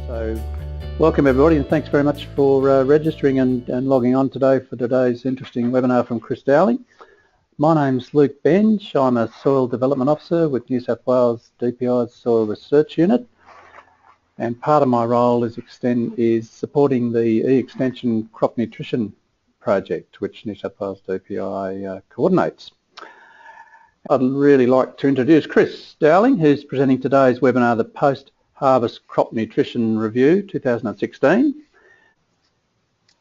So welcome everybody, and thanks very much for registering and logging on today for today's interesting webinar from Chris Dowling. My name's Luke Benj. I'm a Soil Development Officer with New South Wales DPI's Soil Research Unit, and part of my role is supporting the E-Extension Crop Nutrition Project, which New South Wales DPI coordinates. I'd really like to introduce Chris Dowling, who's presenting today's webinar, the Post-Harvest Crop Nutrition Review 2016.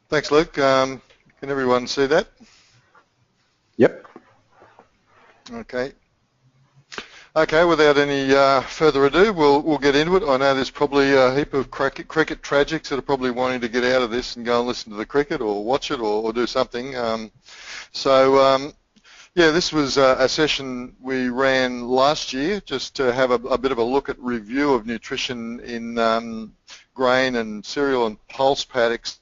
Thanks, Luke. Can everyone see that? Yep. Okay. Okay, without any further ado, we'll get into it. I know there's probably a heap of cricket tragics that are probably wanting to get out of this and go and listen to the cricket or watch it or do something. Yeah, this was a session we ran last year just to have a bit of a look at review of nutrition in grain and cereal and pulse paddocks,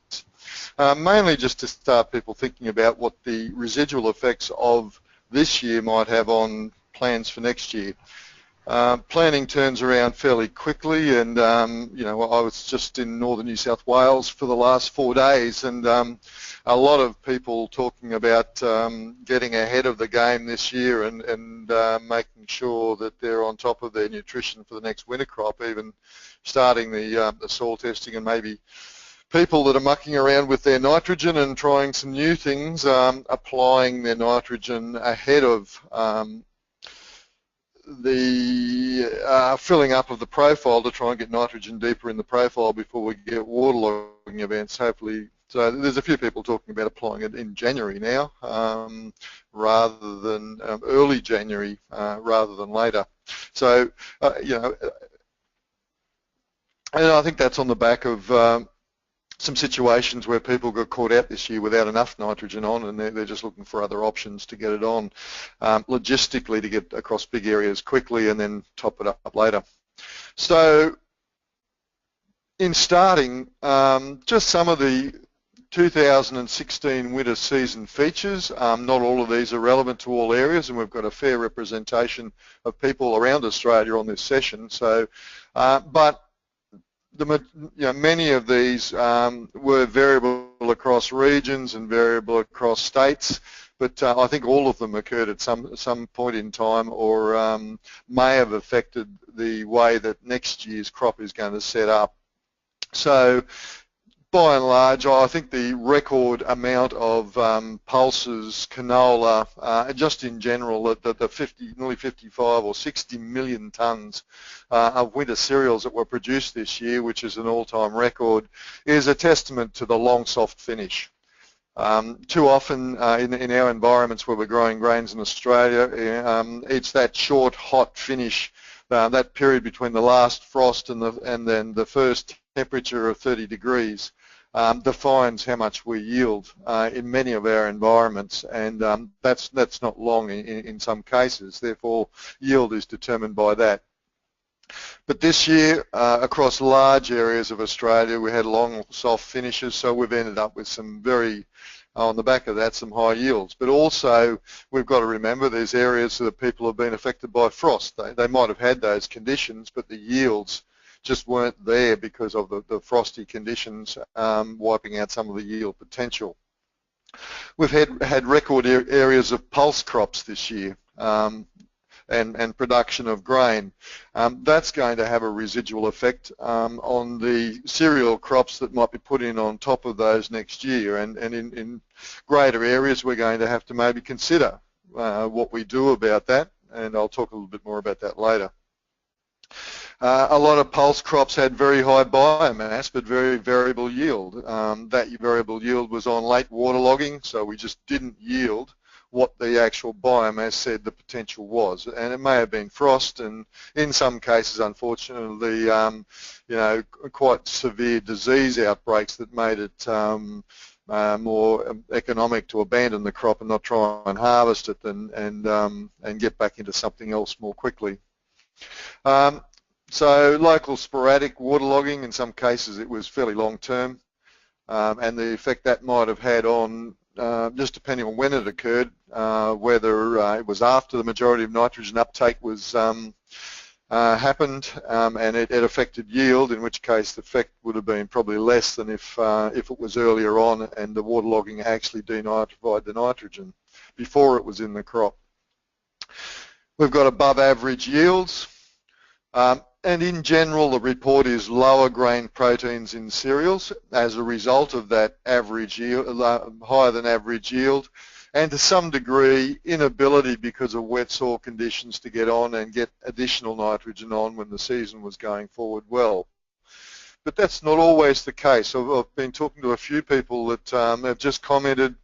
mainly just to start people thinking about what the residual effects of this year might have on plans for next year. Planning turns around fairly quickly, and you know, I was just in northern New South Wales for the last 4 days, and a lot of people talking about getting ahead of the game this year and making sure that they're on top of their nutrition for the next winter crop, even starting the soil testing, and maybe people that are mucking around with their nitrogen and trying some new things, applying their nitrogen ahead of the filling up of the profile to try and get nitrogen deeper in the profile before we get waterlogging events, hopefully. So there's a few people talking about applying it in January now, rather than early January, rather than later. So, you know, and I think that's on the back of some situations where people got caught out this year without enough nitrogen on, and they're just looking for other options to get it on, logistically, to get across big areas quickly and then top it up later. So in starting, just some of the 2016 winter season features. Not all of these are relevant to all areas, and we've got a fair representation of people around Australia on this session. So, but many of these were variable across regions and variable across states, but I think all of them occurred at some point in time, or may have affected the way that next year's crop is going to set up. So by and large, I think the record amount of pulses, canola, just in general, the nearly 55 or 60 million tonnes of winter cereals that were produced this year, which is an all-time record, is a testament to the long, soft finish. Too often in our environments where we're growing grains in Australia, it's that short, hot finish, that period between the last frost and then the first temperature of 30 degrees. Defines how much we yield in many of our environments, and that's not long in some cases. Therefore, yield is determined by that. But this year, across large areas of Australia, we had long, soft finishes, so we've ended up with some very, on the back of that, some high yields. But also, we've got to remember there's areas that people have been affected by frost. They might have had those conditions, but the yields just weren't there because of the frosty conditions, wiping out some of the yield potential. We've had record areas of pulse crops this year, and production of grain. That's going to have a residual effect on the cereal crops that might be put in on top of those next year, and in greater areas we're going to have to maybe consider what we do about that, and I'll talk a little bit more about that later. A lot of pulse crops had very high biomass but very variable yield. That variable yield was on late waterlogging, so we just didn't yield what the actual biomass said the potential was, and it may have been frost, and in some cases, unfortunately, you know, quite severe disease outbreaks that made it more economic to abandon the crop and not try and harvest it and get back into something else more quickly. So local sporadic waterlogging, in some cases it was fairly long term, and the effect that might have had on, just depending on when it occurred, whether it was after the majority of nitrogen uptake was happened, and it affected yield, in which case the effect would have been probably less than if it was earlier on and the waterlogging actually denitrified the nitrogen before it was in the crop. We've got above average yields, and in general the report is lower grain proteins in cereals as a result of that average yield, higher than average yield, and to some degree inability because of wet soil conditions to get on and get additional nitrogen on when the season was going forward well. But that's not always the case. I've been talking to a few people that have just commented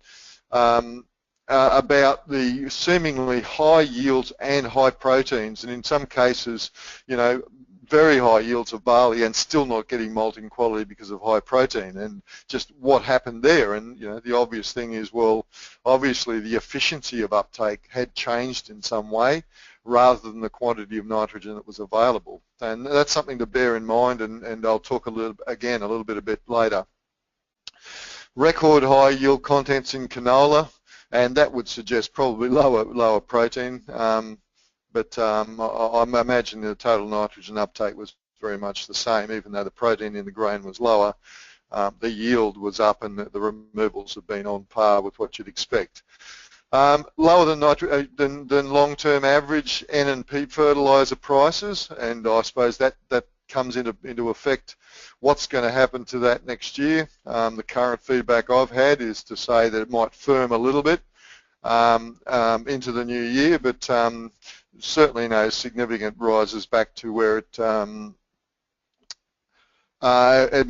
about the seemingly high yields and high proteins, and in some cases, you know, very high yields of barley and still not getting malting quality because of high protein, and just what happened there. And you know, the obvious thing is, well, obviously the efficiency of uptake had changed in some way rather than the quantity of nitrogen that was available, and that's something to bear in mind, and I'll talk a little bit later. Record high yield contents in canola, and that would suggest probably lower protein. But I imagine the total nitrogen uptake was very much the same, even though the protein in the grain was lower. The yield was up, and the removals have been on par with what you'd expect. Lower than long-term average N and P fertiliser prices, and I suppose that comes into effect. What's going to happen to that next year? The current feedback I've had is to say that it might firm a little bit into the new year, but certainly no significant rises back to where it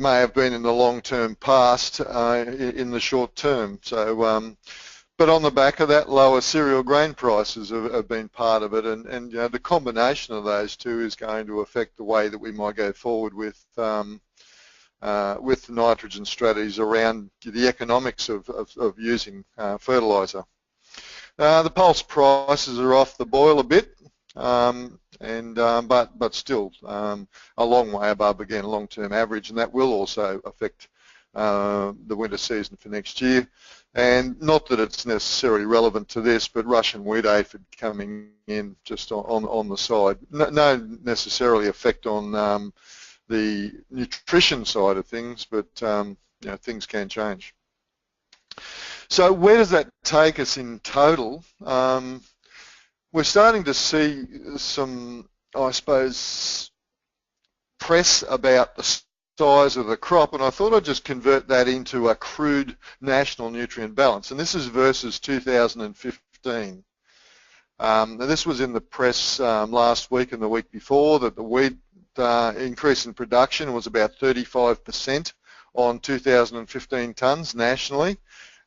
may have been in the long-term past in the short term. So, but on the back of that, lower cereal grain prices have been part of it, and you know, the combination of those two is going to affect the way that we might go forward with nitrogen strategies around the economics of using fertiliser. The pulse prices are off the boil a bit, but still a long way above, again, long-term average, and that will also affect the winter season for next year. And not that it's necessarily relevant to this, but Russian wheat aphid coming in just on the side. No necessarily effect on the nutrition side of things, but you know, things can change. So where does that take us in total? We're starting to see some, I suppose, press about the size of the crop, and I thought I'd just convert that into a crude national nutrient balance, and this is versus 2015. This was in the press last week and the week before, that the wheat increase in production was about 35% on 2015 tonnes nationally.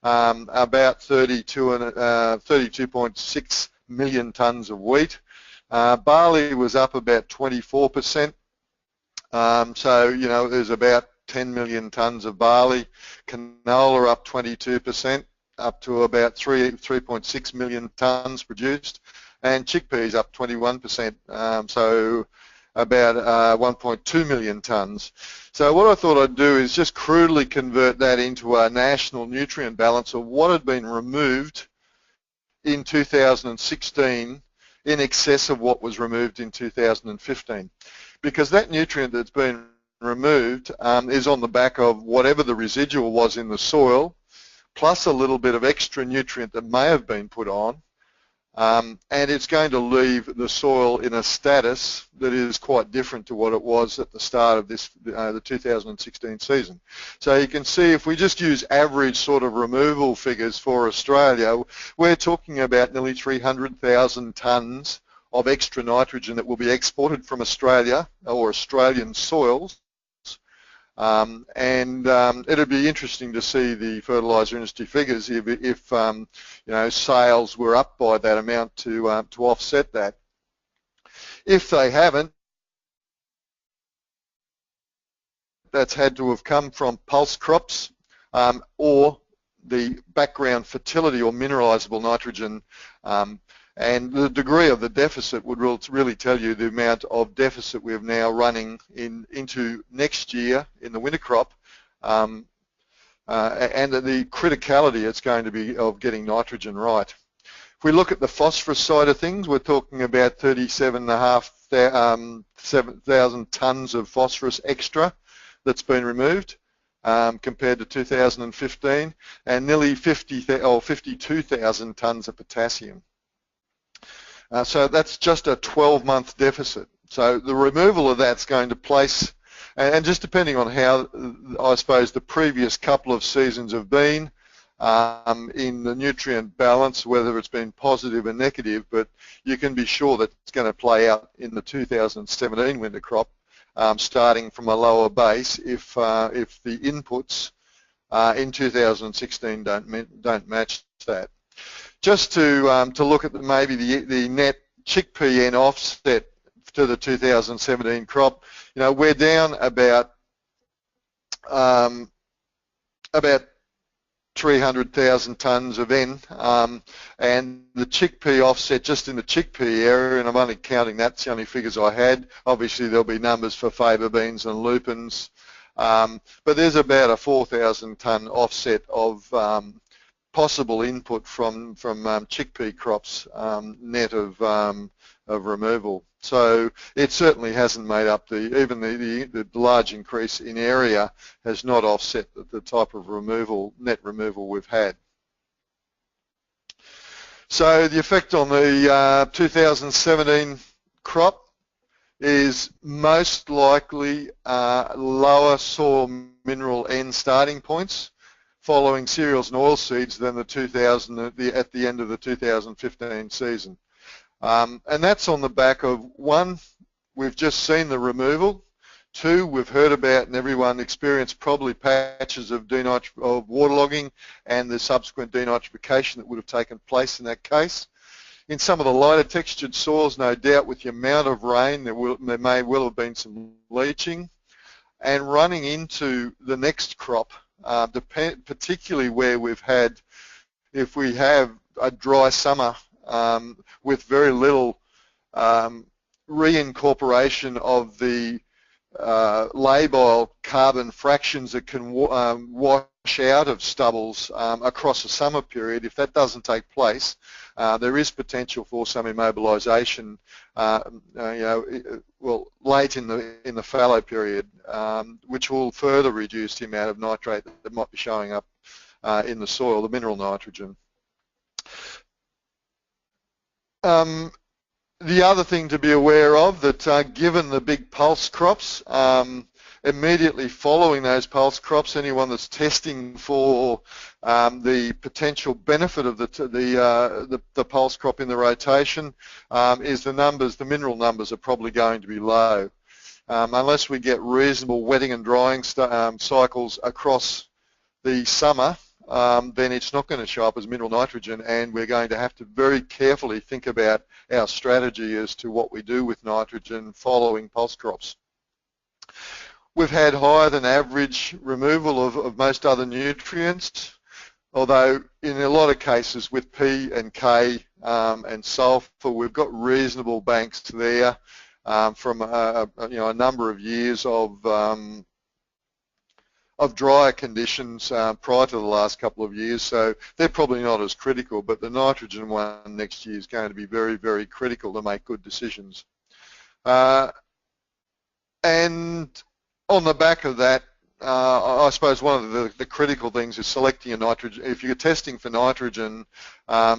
About 32.6 million tonnes of wheat. Barley was up about 24%. So, you know, there's about 10 million tonnes of barley. Canola up 22%, up to about 3.6 million tonnes produced. And chickpeas up 21%, so about 1.2 million tonnes. So what I thought I'd do is just crudely convert that into a national nutrient balance of what had been removed in 2016 in excess of what was removed in 2015. Because that nutrient that's been removed is on the back of whatever the residual was in the soil, plus a little bit of extra nutrient that may have been put on, and it's going to leave the soil in a status that is quite different to what it was at the start of this, the 2016 season. So you can see, if we just use average sort of removal figures for Australia, we're talking about nearly 300,000 tonnes of extra nitrogen that will be exported from Australia or Australian soils. It'd be interesting to see the fertiliser industry figures if you know, sales were up by that amount to offset that. If they haven't, that's had to have come from pulse crops or the background fertility or mineralisable nitrogen, and the degree of the deficit would really tell you the amount of deficit we're now running into next year in the winter crop, and the criticality it's going to be of getting nitrogen right. If we look at the phosphorus side of things, we're talking about 37.5 7,000 tonnes of phosphorus extra that's been removed compared to 2015, and nearly 52,000 tonnes of potassium. So that's just a 12-month deficit. So the removal of that's going to place, and just depending on how, I suppose, the previous couple of seasons have been in the nutrient balance, whether it's been positive or negative, but you can be sure that it's going to play out in the 2017 winter crop, starting from a lower base if the inputs in 2016 don't match that. Just to look at maybe the net chickpea N offset to the 2017 crop, you know, we're down about 300,000 tonnes of N, and the chickpea offset just in the chickpea area, and I'm only counting that's the only figures I had. Obviously there'll be numbers for faba beans and lupins, but there's about a 4,000 tonne offset of possible input from chickpea crops net of removal. So it certainly hasn't made up even the large increase in area has not offset the type of net removal we've had. So the effect on the 2017 crop is most likely lower soil mineral N starting points following cereals and oilseeds than at the end of the 2015 season. And that's on the back of, one, we've just seen the removal. Two, we've heard about and everyone experienced probably patches of waterlogging and the subsequent denitrification that would have taken place in that case. In some of the lighter textured soils, no doubt with the amount of rain, there may well have been some leaching. And running into the next crop, particularly where we've had, if we have a dry summer with very little reincorporation of the labile carbon fractions that can wash out of stubbles across a summer period, if that doesn't take place, there is potential for some immobilisation, late in the fallow period, which will further reduce the amount of nitrate that might be showing up in the soil, the mineral nitrogen. The other thing to be aware of, that given the big pulse crops, immediately following those pulse crops, anyone that's testing for the potential benefit of the pulse crop in the rotation is the mineral numbers are probably going to be low. Unless we get reasonable wetting and drying cycles across the summer, then it's not going to show up as mineral nitrogen, and we're going to have to very carefully think about our strategy as to what we do with nitrogen following pulse crops. We've had higher than average removal of most other nutrients, although in a lot of cases with P and K and sulfur, we've got reasonable banks there from a number of years of drier conditions prior to the last couple of years, so they're probably not as critical, but the nitrogen one next year is going to be very, very critical to make good decisions. And on the back of that, I suppose one of the critical things is selecting a nitrogen. If you're testing for nitrogen,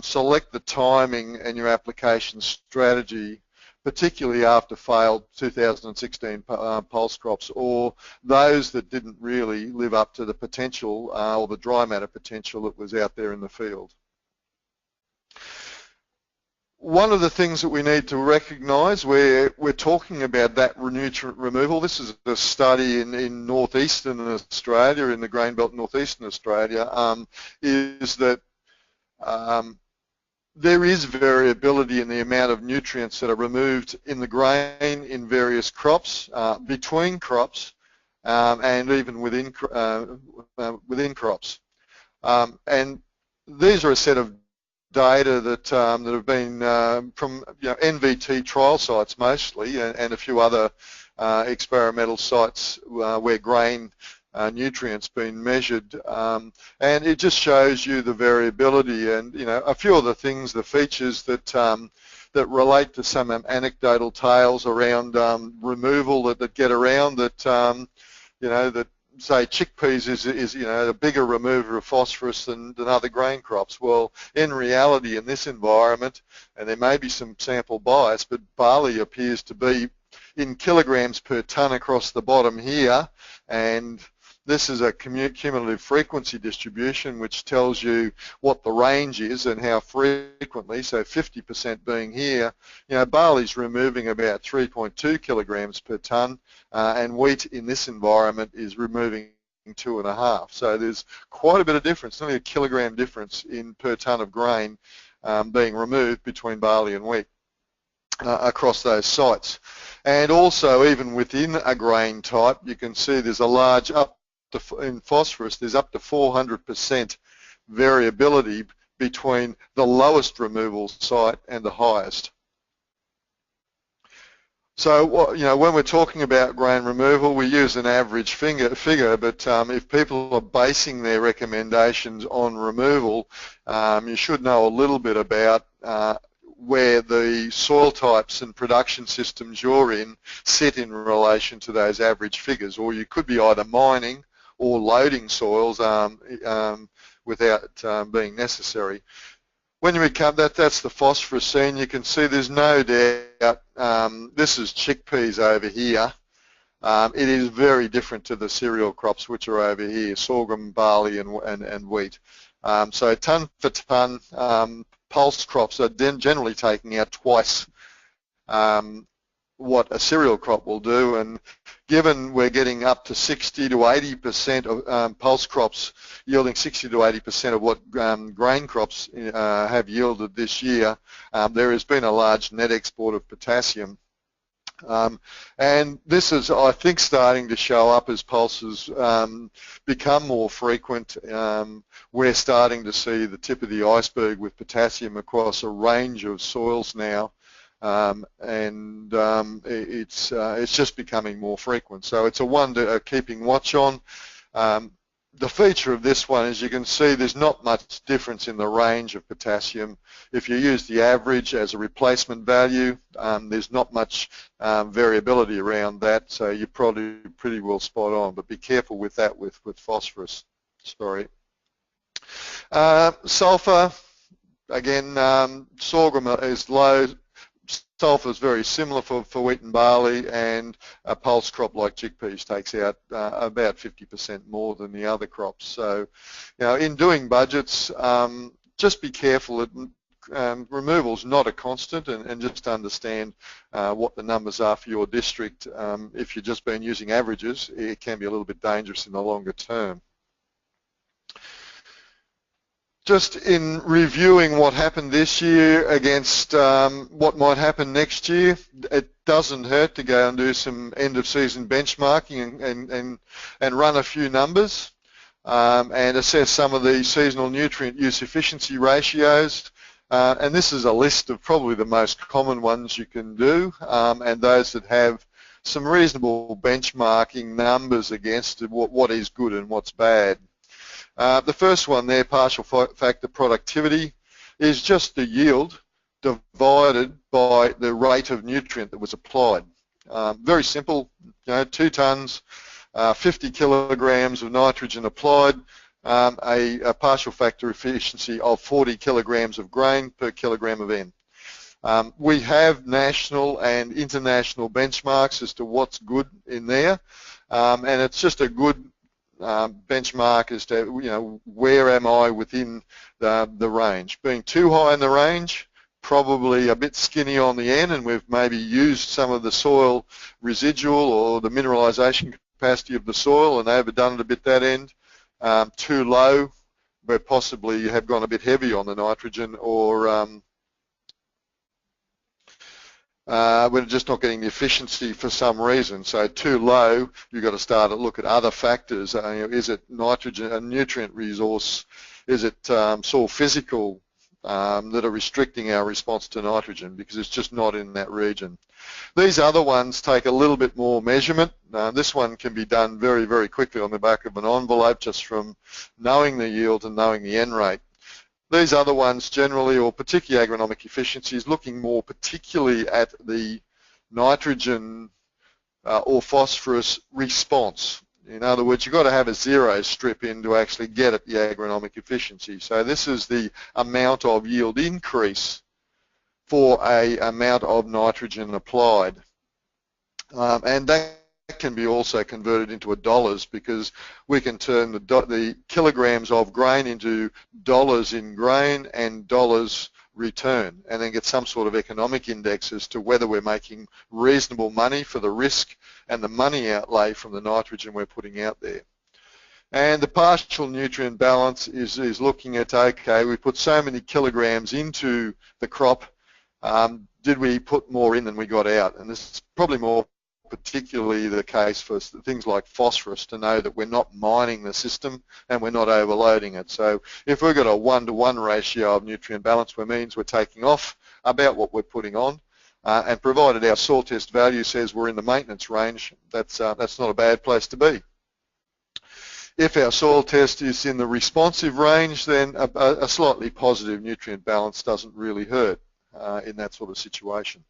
select the timing and your application strategy, particularly after failed 2016 pulse crops, or those that didn't really live up to the potential or the dry matter potential that was out there in the field. One of the things that we need to recognise, we're talking about that nutrient removal. This is a study in northeastern Australia, in the grain belt northeastern Australia, is that there is variability in the amount of nutrients that are removed in the grain in various crops, between crops, and even within crops. And these are a set of data that have been from NVT trial sites mostly, and a few other experimental sites where grain nutrients been measured, and it just shows you the variability and, you know, a few of the things, the features that that relate to some anecdotal tales around removal that get around that, you know, that say chickpeas is you know, a bigger remover of phosphorus than other grain crops. Well, in reality, in this environment, and there may be some sample bias, but barley appears to be in kilograms per tonne across the bottom here, and this is a cumulative frequency distribution which tells you what the range is and how frequently, so 50% being here. You know, barley's removing about 3.2 kilograms per tonne, and wheat in this environment is removing 2.5. So there's quite a bit of difference, only a kilogram difference in per tonne of grain being removed between barley and wheat across those sites. And also, even within a grain type, you can see there's a large in phosphorus, there's up to 400% variability between the lowest removal site and the highest. So, you know, when we're talking about grain removal, we use an average figure, but if people are basing their recommendations on removal, you should know a little bit about where the soil types and production systems you're in sit in relation to those average figures, or you could be either mining or loading soils without being necessary. When you become that's the phosphorus scene. You can see there's no doubt this is chickpeas over here. It is very different to the cereal crops which are over here, sorghum, barley and wheat. So tonne for tonne, pulse crops are generally taking out twice what a cereal crop will do, and given we're getting up to 60 to 80% of pulse crops yielding 60 to 80% of what grain crops have yielded this year, there has been a large net export of potassium. And this is, I think, starting to show up as pulses become more frequent. We're starting to see the tip of the iceberg with potassium across a range of soils now. It's just becoming more frequent. So it's a one to keeping watch on. The feature of this one is you can see there's not much difference in the range of potassium. If you use the average as a replacement value, there's not much variability around that, so you're probably pretty well spot on, but be careful with that with phosphorus. Sorry. Sulfur, again, sorghum is low. Sulfur is very similar for wheat and barley, and a pulse crop like chickpeas takes out about 50% more than the other crops. So, you know, in doing budgets, just be careful that removal is not a constant, and just understand what the numbers are for your district. If you've just been using averages, it can be a little bit dangerous in the longer term. Just in reviewing what happened this year against what might happen next year, it doesn't hurt to go and do some end-of-season benchmarking and run a few numbers and assess some of the seasonal nutrient use efficiency ratios. And this is a list of probably the most common ones you can do, and those that have some reasonable benchmarking numbers against what is good and what's bad. The first one there, partial factor productivity, is just the yield divided by the rate of nutrient that was applied. Very simple, you know, 2 tonnes, 50 kilograms of nitrogen applied, a partial factor efficiency of 40 kilograms of grain per kilogram of N. We have national and international benchmarks as to what's good in there, and it's just a good benchmark as to, you know, where am I within the range. Being too high in the range, probably a bit skinny on the N, and we've maybe used some of the soil residual or the mineralisation capacity of the soil and overdone it a bit that end. Too low, where possibly you have gone a bit heavy on the nitrogen, or we're just not getting the efficiency for some reason. So too low, you've got to start to look at other factors. Is it nitrogen, a nutrient resource? Is it soil physical that are restricting our response to nitrogen because it's just not in that region. These other ones take a little bit more measurement. This one can be done very, very quickly on the back of an envelope just from knowing the yield and knowing the N rate. These other ones generally, or particularly agronomic efficiency, is looking more particularly at the nitrogen or phosphorus response. In other words, you've got to have a zero strip in to actually get at the agronomic efficiency. So this is the amount of yield increase for a amount of nitrogen applied. And that can be also converted into dollars because we can turn the kilograms of grain into dollars in grain and dollars return, and then get some sort of economic index as to whether we're making reasonable money for the risk and the money outlay from the nitrogen we're putting out there. And the partial nutrient balance is looking at, okay, we put so many kilograms into the crop, did we put more in than we got out? And this is probably more particularly the case for things like phosphorus, to know that we're not mining the system and we're not overloading it. So if we've got a 1-to-1 ratio of nutrient balance, which means we're taking off about what we're putting on, and provided our soil test value says we're in the maintenance range, that's not a bad place to be. If our soil test is in the responsive range, then a slightly positive nutrient balance doesn't really hurt in that sort of situation.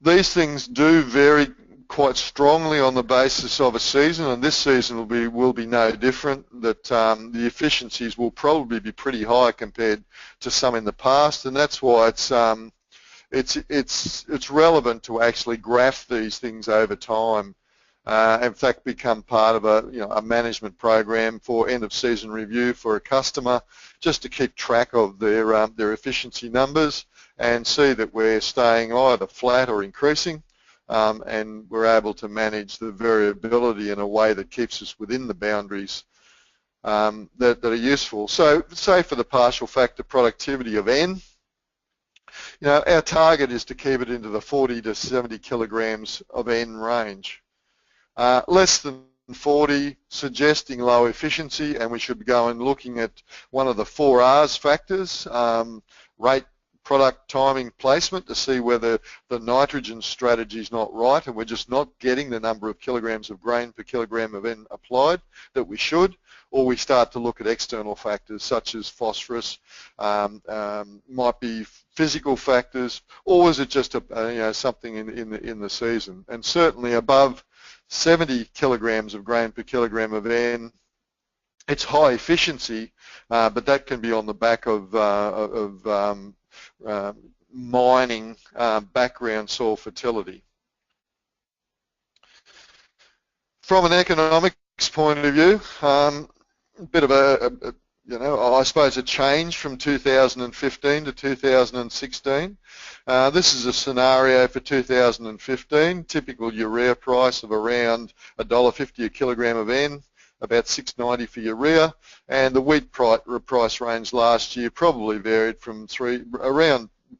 These things do vary quite strongly on the basis of a season, and this season will be no different. That the efficiencies will probably be pretty high compared to some in the past, and that's why it's relevant to actually graph these things over time. In fact, become part of a management program for end of season review for a customer, just to keep track of their efficiency numbers and see that we're staying either flat or increasing, and we're able to manage the variability in a way that keeps us within the boundaries that are useful. So say for the partial factor productivity of N, our target is to keep it into the 40 to 70 kilograms of N range. Less than 40, suggesting low efficiency, and we should be going looking at one of the 4 R's factors, rate, product, timing, placement, to see whether the nitrogen strategy is not right and we're just not getting the number of kilograms of grain per kilogram of N applied that we should, or we start to look at external factors such as phosphorus, might be physical factors, or is it just something in the season? And certainly above 70 kilograms of grain per kilogram of N, it's high efficiency, but that can be on the back of mining background soil fertility. From an economics point of view, a bit of I suppose a change from 2015 to 2016. This is a scenario for 2015, typical urea price of around $1.50 a kilogram of N, about $6.90 for urea, and the wheat price range last year probably varied from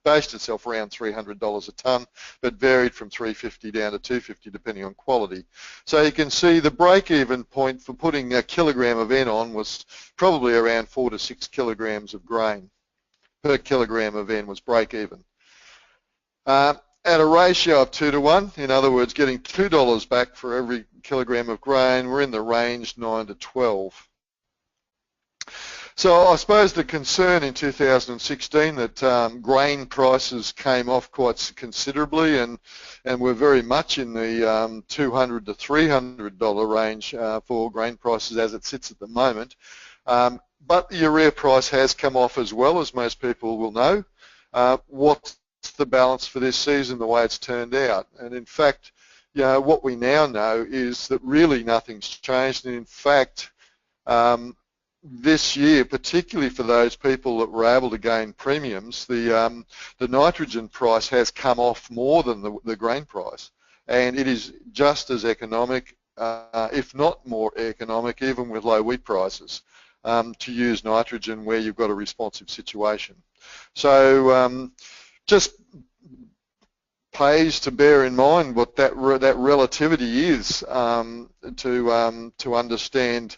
based itself around $300 a tonne, but varied from $350 down to $250 depending on quality. So you can see the break-even point for putting a kilogram of N on was probably around 4 to 6 kilograms of grain per kilogram of N was break-even. At a ratio of 2 to 1, in other words, getting $2 back for every kilogram of grain, we're in the range 9 to 12. So I suppose the concern in 2016 that grain prices came off quite considerably and we're very much in the $200 to $300 range for grain prices as it sits at the moment. But the urea price has come off as well, as most people will know. What's the balance for this season, the way it's turned out? And in fact, what we now know is that really nothing's changed, and in fact, this year, particularly for those people that were able to gain premiums, the nitrogen price has come off more than the grain price, and it is just as economic, if not more economic, even with low wheat prices, to use nitrogen where you've got a responsive situation. So just pays to bear in mind what that relativity is to understand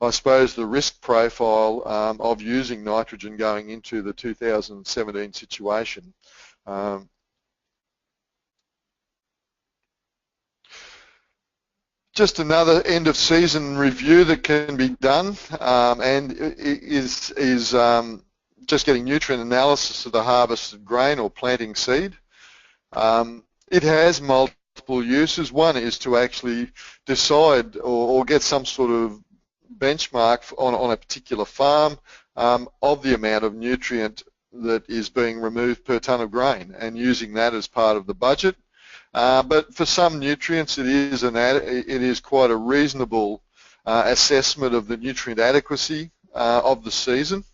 I suppose, the risk profile of using nitrogen going into the 2017 situation. Just another end of season review that can be done, and is just getting nutrient analysis of the harvested grain or planting seed. It has multiple uses. One is to actually decide or get some sort of benchmark on a particular farm of the amount of nutrient that is being removed per tonne of grain, and using that as part of the budget. But for some nutrients, it is quite a reasonable assessment of the nutrient adequacy of the season.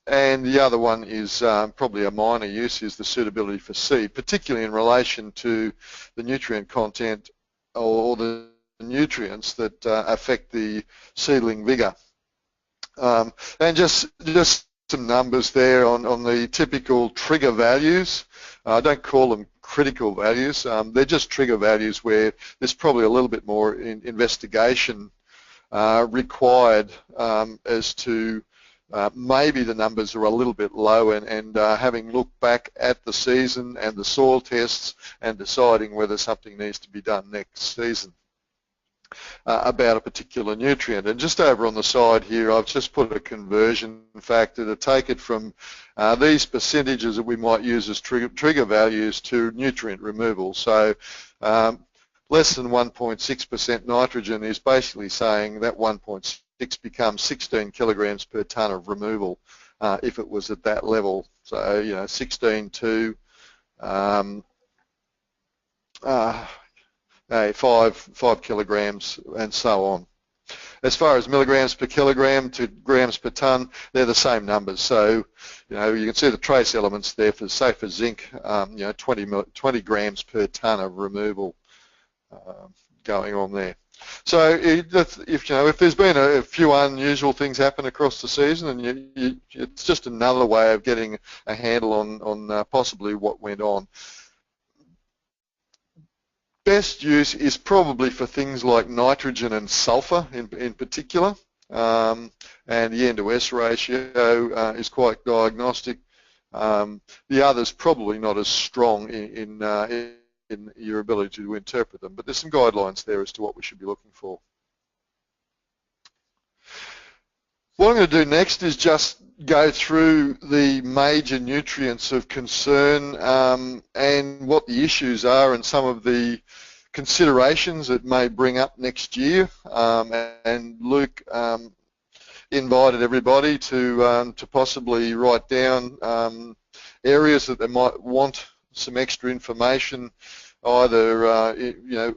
And the other one is probably a minor use, is the suitability for seed, particularly in relation to the nutrient content or the nutrients that affect the seedling vigour. And just some numbers there on the typical trigger values. I don't call them critical values. They're just trigger values where there's probably a little bit more investigation required as to maybe the numbers are a little bit low, and having looked back at the season and the soil tests and deciding whether something needs to be done next season about a particular nutrient. And just over on the side here, I've just put a conversion factor to take it from these percentages that we might use as trigger values to nutrient removal. So less than 1.6% nitrogen is basically saying that 1.6 becomes 16 kilograms per tonne of removal if it was at that level. So, you know, 16 to 5 kilograms and so on. As far as milligrams per kilogram to grams per tonne, they're the same numbers. So, you know, you can see the trace elements there for, say, for zinc, you know, 20 grams per tonne of removal going on there. So, if there's been a few unusual things happen across the season, and it's just another way of getting a handle on possibly what went on. Best use is probably for things like nitrogen and sulfur in particular, and the N/S ratio is quite diagnostic. The others probably not as strong in your ability to interpret them, but there's some guidelines there as to what we should be looking for. What I'm going to do next is just go through the major nutrients of concern and what the issues are and some of the considerations it may bring up next year. And Luke invited everybody to possibly write down areas that they might want some extra information, either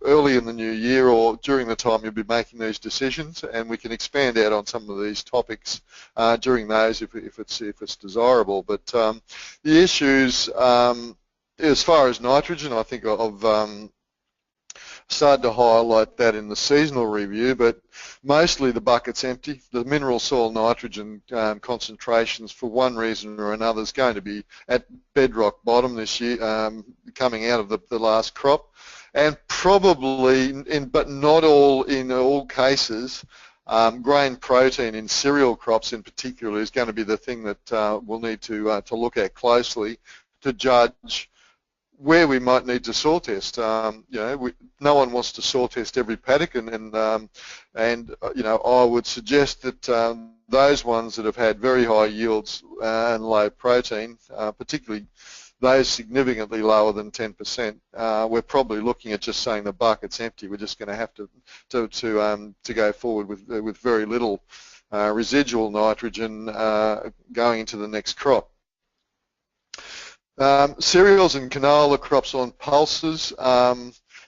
early in the new year or during the time you'll be making these decisions, and we can expand out on some of these topics during those if it's desirable. But the issues, as far as nitrogen, I think I've started to highlight that in the seasonal review, but mostly the bucket's empty. The mineral soil nitrogen concentrations, for one reason or another, is going to be at bedrock bottom this year, coming out of the last crop, and probably, but not all in all cases, grain protein in cereal crops in particular is going to be the thing that we'll need to look at closely to judge where we might need to soil test. No one wants to soil test every paddock, and I would suggest that those ones that have had very high yields and low protein, particularly those significantly lower than 10%, we're probably looking at just saying the bucket's empty. We're just going to have to go forward with very little residual nitrogen going into the next crop. Cereals and canola crops on pulses,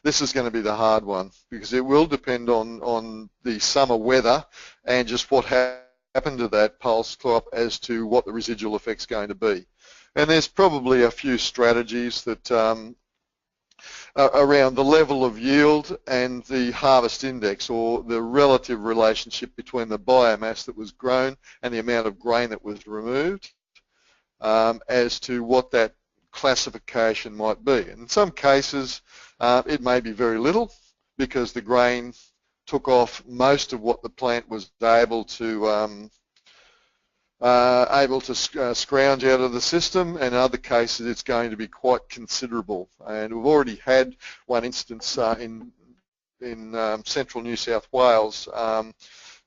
this is going to be the hard one because it will depend on the summer weather and just what happened to that pulse crop as to what the residual effect's going to be. And there's probably a few strategies that around the level of yield and the harvest index, or the relative relationship between the biomass that was grown and the amount of grain that was removed, as to what that classification might be. In some cases, it may be very little because the grain took off most of what the plant was able to scrounge out of the system, and in other cases it's going to be quite considerable. And we've already had one instance in central New South Wales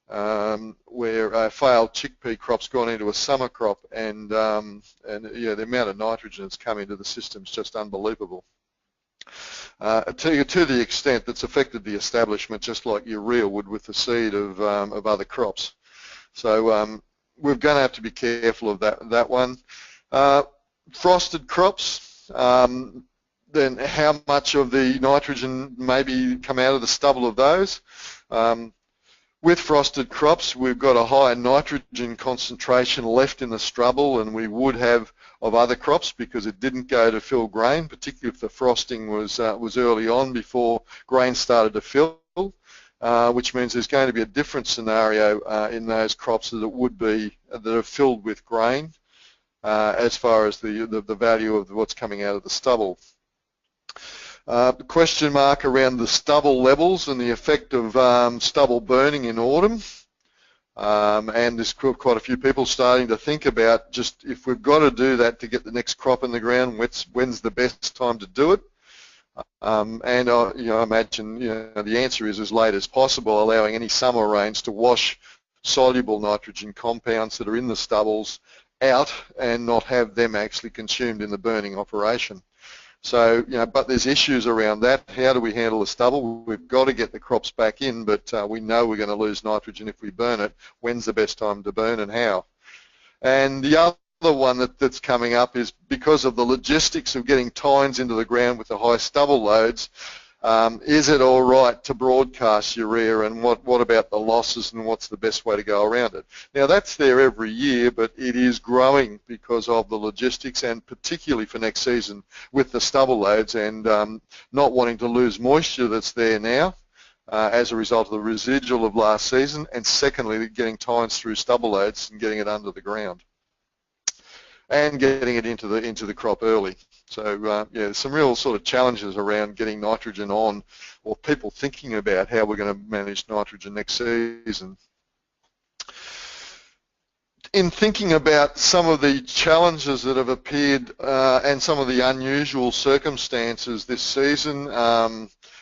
where failed chickpea crop's gone into a summer crop, and yeah, the amount of nitrogen that's come into the system is just unbelievable. To the extent that's affected the establishment, just like urea would with the seed of other crops. So we're going to have to be careful of that one. Frosted crops, then how much of the nitrogen maybe come out of the stubble of those? With frosted crops, we've got a higher nitrogen concentration left in the stubble than we would have of other crops because it didn't go to fill grain, particularly if the frosting was early on before grain started to fill, which means there's going to be a different scenario in those crops that it would be that are filled with grain as far as the value of what's coming out of the stubble. The question mark around the stubble levels and the effect of stubble burning in autumn. And there's quite a few people starting to think about just if we've got to do that to get the next crop in the ground, when's the best time to do it? And I imagine the answer is as late as possible, allowing any summer rains to wash soluble nitrogen compounds that are in the stubbles out and not have them actually consumed in the burning operation. So, but there's issues around that. How do we handle the stubble? We've got to get the crops back in, but we know we're going to lose nitrogen if we burn it. When's the best time to burn and how? And the other one that's coming up is because of the logistics of getting tines into the ground with the high stubble loads, is it all right to broadcast urea, and what about the losses and what's the best way to go around it? Now that's there every year, but it is growing because of the logistics, and particularly for next season with the stubble loads and not wanting to lose moisture that's there now as a result of the residual of last season, and secondly getting tines through stubble loads and getting it under the ground and getting it into the crop early. So yeah, there's some real sort of challenges around getting nitrogen on, or people thinking about how we're going to manage nitrogen next season. In thinking about some of the challenges that have appeared and some of the unusual circumstances this season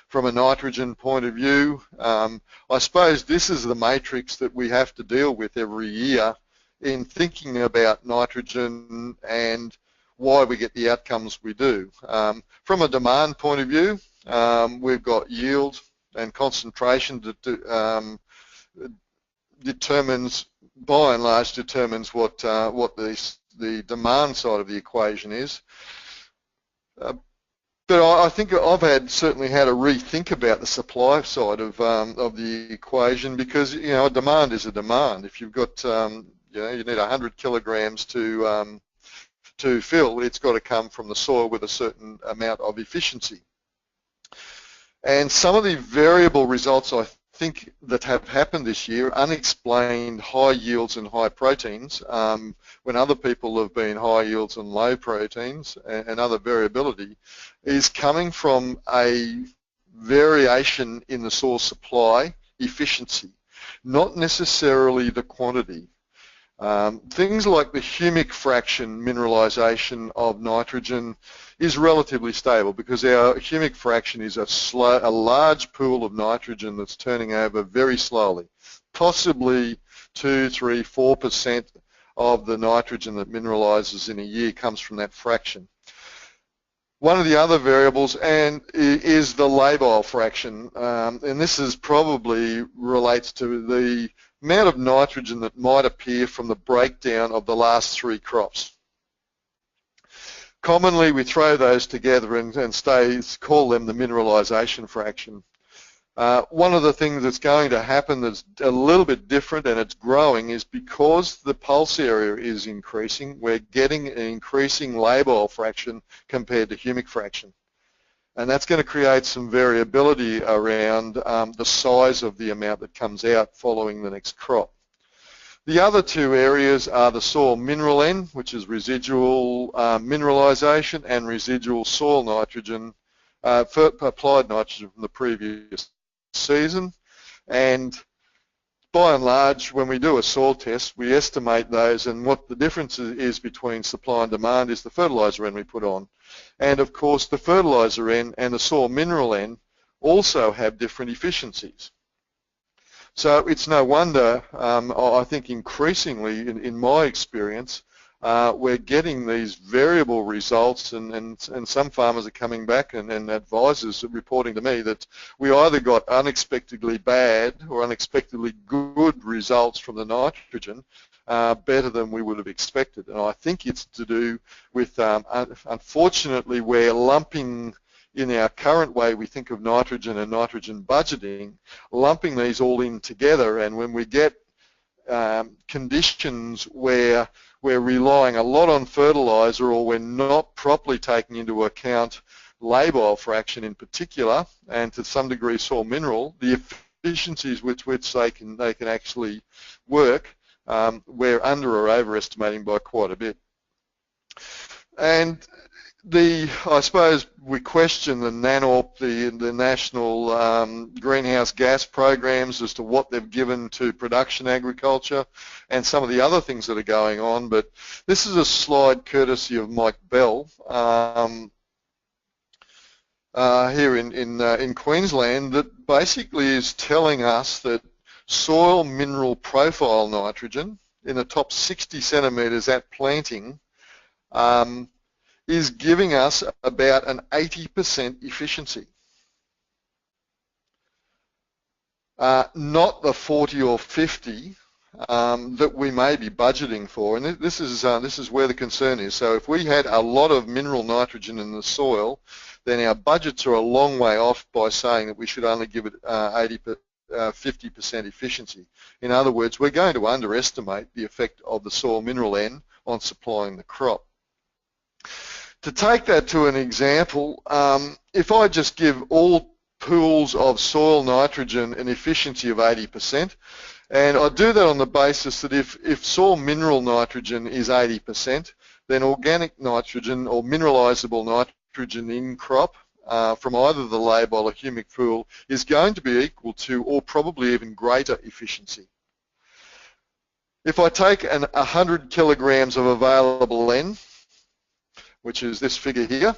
from a nitrogen point of view, I suppose this is the matrix that we have to deal with every year in thinking about nitrogen and why we get the outcomes we do. From a demand point of view, we've got yield and concentration that determines, by and large, determines what the demand side of the equation is. But I think I've certainly had to rethink about the supply side of the equation, because a demand is a demand. If you've got you need 100 kilograms to fill, it's got to come from the soil with a certain amount of efficiency. And some of the variable results I think that have happened this year, unexplained high yields and high proteins, when other people have been high yields and low proteins, and other variability, is coming from a variation in the soil supply efficiency, not necessarily the quantity. Things like the humic fraction mineralization of nitrogen is relatively stable because our humic fraction is a large pool of nitrogen that's turning over very slowly. Possibly 2, 3, 4% of the nitrogen that mineralizes in a year comes from that fraction. One of the other variables is the labile fraction, and this is probably relates to the amount of nitrogen that might appear from the breakdown of the last 3 crops. Commonly we throw those together and call them the mineralization fraction. One of the things that's going to happen that's a little bit different, and it's growing, is because the pulse area is increasing, we're getting an increasing labile fraction compared to humic fraction. And that's going to create some variability around the size of the amount that comes out following the next crop. The other 2 areas are the soil mineral N, which is residual mineralization, and residual soil nitrogen, applied nitrogen from the previous season. And by and large, when we do a soil test, we estimate those, and what the difference is between supply and demand is the fertiliser N we put on. And of course, the fertiliser N and the soil mineral N also have different efficiencies. So it's no wonder, I think increasingly in my experience, we're getting these variable results, and some farmers are coming back and advisors are reporting to me that we either got unexpectedly bad or unexpectedly good results from the nitrogen, better than we would have expected. And I think it's to do with, unfortunately, we're lumping, in our current way we think of nitrogen and nitrogen budgeting, lumping these all in together, and when we get conditions where we're relying a lot on fertiliser, or we're not properly taking into account labile fraction in particular, and to some degree soil mineral, the efficiencies with which they can actually work, we're under or overestimating by quite a bit. And I suppose we question the NANORP, the national greenhouse gas programs, as to what they've given to production agriculture and some of the other things that are going on. But this is a slide courtesy of Mike Bell here in Queensland, that basically is telling us that soil mineral profile nitrogen in the top 60 centimetres at planting is giving us about an 80% efficiency. Not the 40 or 50 that we may be budgeting for, and this is where the concern is. So if we had a lot of mineral nitrogen in the soil, then our budgets are a long way off by saying that we should only give it 50% efficiency. In other words, we're going to underestimate the effect of the soil mineral N on supplying the crop. To take that to an example, if I just give all pools of soil nitrogen an efficiency of 80%, and I do that on the basis that if soil mineral nitrogen is 80%, then organic nitrogen or mineralisable nitrogen in crop from either the labile or humic pool is going to be equal to, or probably even greater, efficiency. If I take 100 kilograms of available N, which is this figure here,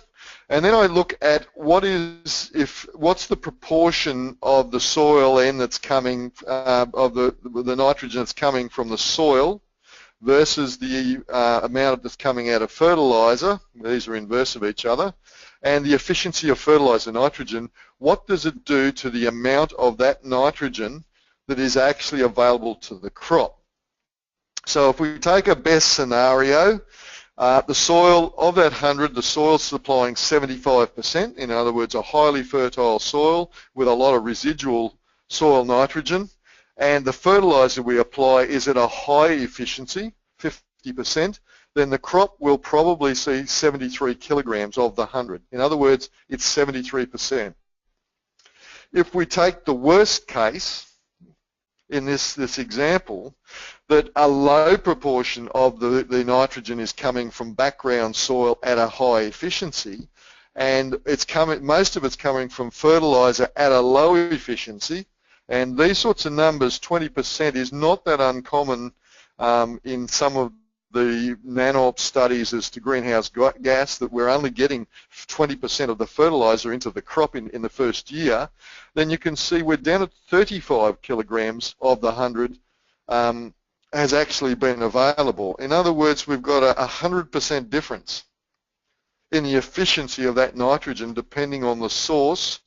and then I look at what's the proportion of the soil N that's coming, of the nitrogen that's coming from the soil versus the amount that's coming out of fertiliser, these are inverse of each other, and the efficiency of fertiliser nitrogen, what does it do to the amount of that nitrogen that is actually available to the crop? So if we take a best scenario, the soil, of that 100, the soil's supplying 75%, in other words, a highly fertile soil with a lot of residual soil nitrogen, and the fertiliser we apply is at a high efficiency, 50%, then the crop will probably see 73 kilograms of the 100. In other words, it's 73%. If we take the worst case in this example, that a low proportion of the nitrogen is coming from background soil at a high efficiency, and most of it's coming from fertiliser at a low efficiency, and these sorts of numbers, 20%, is not that uncommon in some of the NANORP studies as to greenhouse gas, that we're only getting 20% of the fertiliser into the crop in the first year, then you can see we're down at 35 kilograms of the 100 has actually been available. In other words, we've got a 100% difference in the efficiency of that nitrogen depending on the source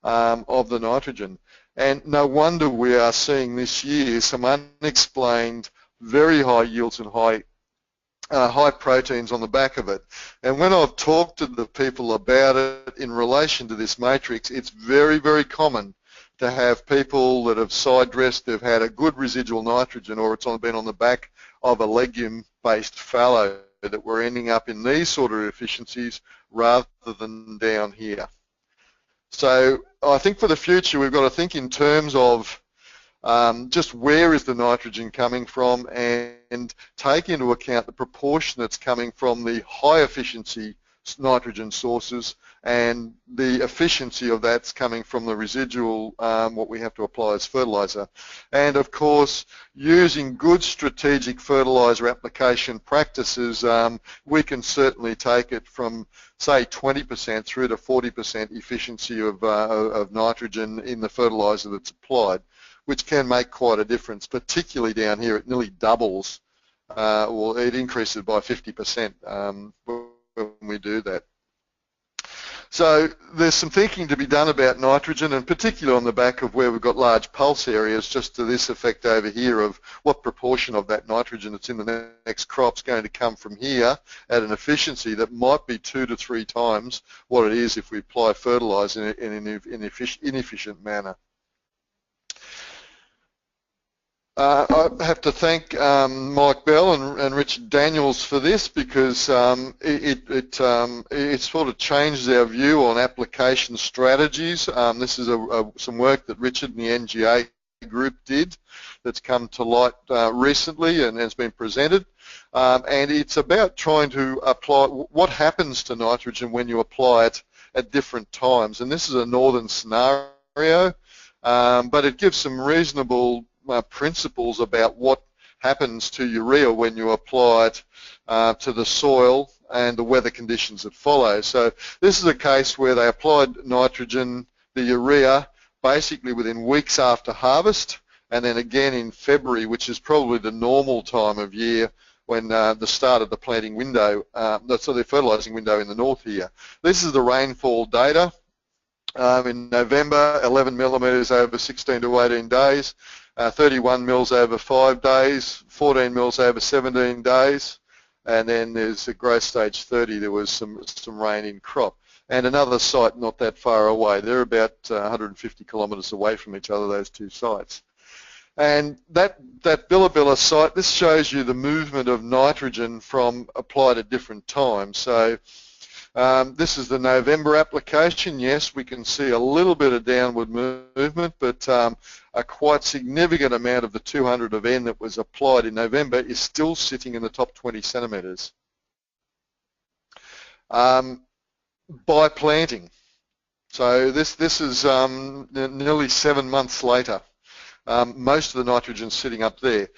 of the nitrogen. And no wonder we are seeing this year some unexplained very high yields and high proteins on the back of it. And when I've talked to the people about it in relation to this matrix, it's very, very common to have people that have side dressed, they've had a good residual nitrogen, or it's been on the back of a legume-based fallow, that we're ending up in these sort of efficiencies rather than down here. So I think for the future we've got to think in terms of just where is the nitrogen coming from, and take into account the proportion that's coming from the high efficiency nitrogen sources, and the efficiency of that's coming from the residual, what we have to apply as fertiliser. And of course, using good strategic fertiliser application practices, we can certainly take it from, say, 20% through to 40% efficiency of nitrogen in the fertiliser that's applied, which can make quite a difference, particularly down here. It nearly doubles, or it increases by 50% when we do that. So there's some thinking to be done about nitrogen, and particularly on the back of where we've got large pulse areas, just to this effect over here of what proportion of that nitrogen that's in the next crop's going to come from here at an efficiency that might be 2 to 3 times what it is if we apply fertiliser in an inefficient manner. I have to thank Mike Bell and Richard Daniels for this, because it sort of changes our view on application strategies. This is some work that Richard and the NGA group did that's come to light recently and has been presented. And it's about trying to apply what happens to nitrogen when you apply it at different times. And this is a northern scenario, but it gives some reasonable principles about what happens to urea when you apply it to the soil and the weather conditions that follow. So this is a case where they applied nitrogen, the urea, basically within weeks after harvest, and then again in February, which is probably the normal time of year when the start of the planting window, so the fertilising window in the north here. This is the rainfall data. In November, 11 millimetres over 16 to 18 days. 31 mils over 5 days, 14 mils over 17 days, and then there's a growth stage 30. There was some rain in crop. And another site not that far away. They're about 150 kilometres away from each other, those two sites. And that Billabilla site, this shows you the movement of nitrogen from applied at different times. So this is the November application. Yes, we can see a little bit of downward movement, but a quite significant amount of the 200 of N that was applied in November is still sitting in the top 20 centimetres. By planting. So this is nearly 7 months later. Most of the nitrogen sitting up there.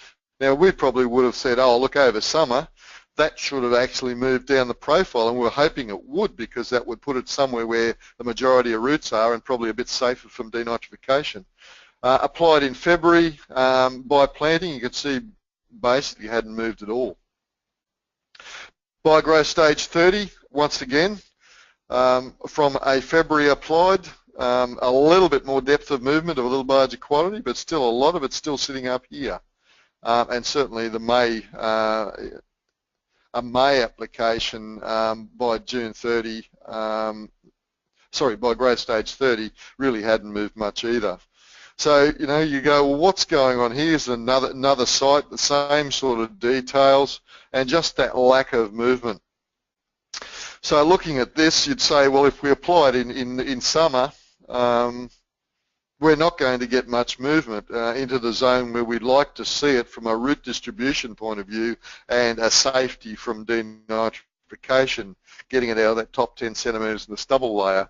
Now we probably would have said, oh, look, over summer, that should have actually moved down the profile, and we were hoping it would, because that would put it somewhere where the majority of roots are and probably a bit safer from denitrification. Applied in February by planting, you can see basically hadn't moved at all. By growth stage 30, once again, from a February applied, a little bit more depth of movement, a little larger quantity, but still a lot of it's still sitting up here. And certainly the May application by June 30, sorry, by growth stage 30, really hadn't moved much either. So, you know, you go, well, what's going on? Here's another site, the same sort of details, and just that lack of movement. So looking at this, you'd say, well, if we apply it in summer, we're not going to get much movement into the zone where we'd like to see it from a root distribution point of view and a safety from denitrification, getting it out of that top 10 centimetres in the stubble layer.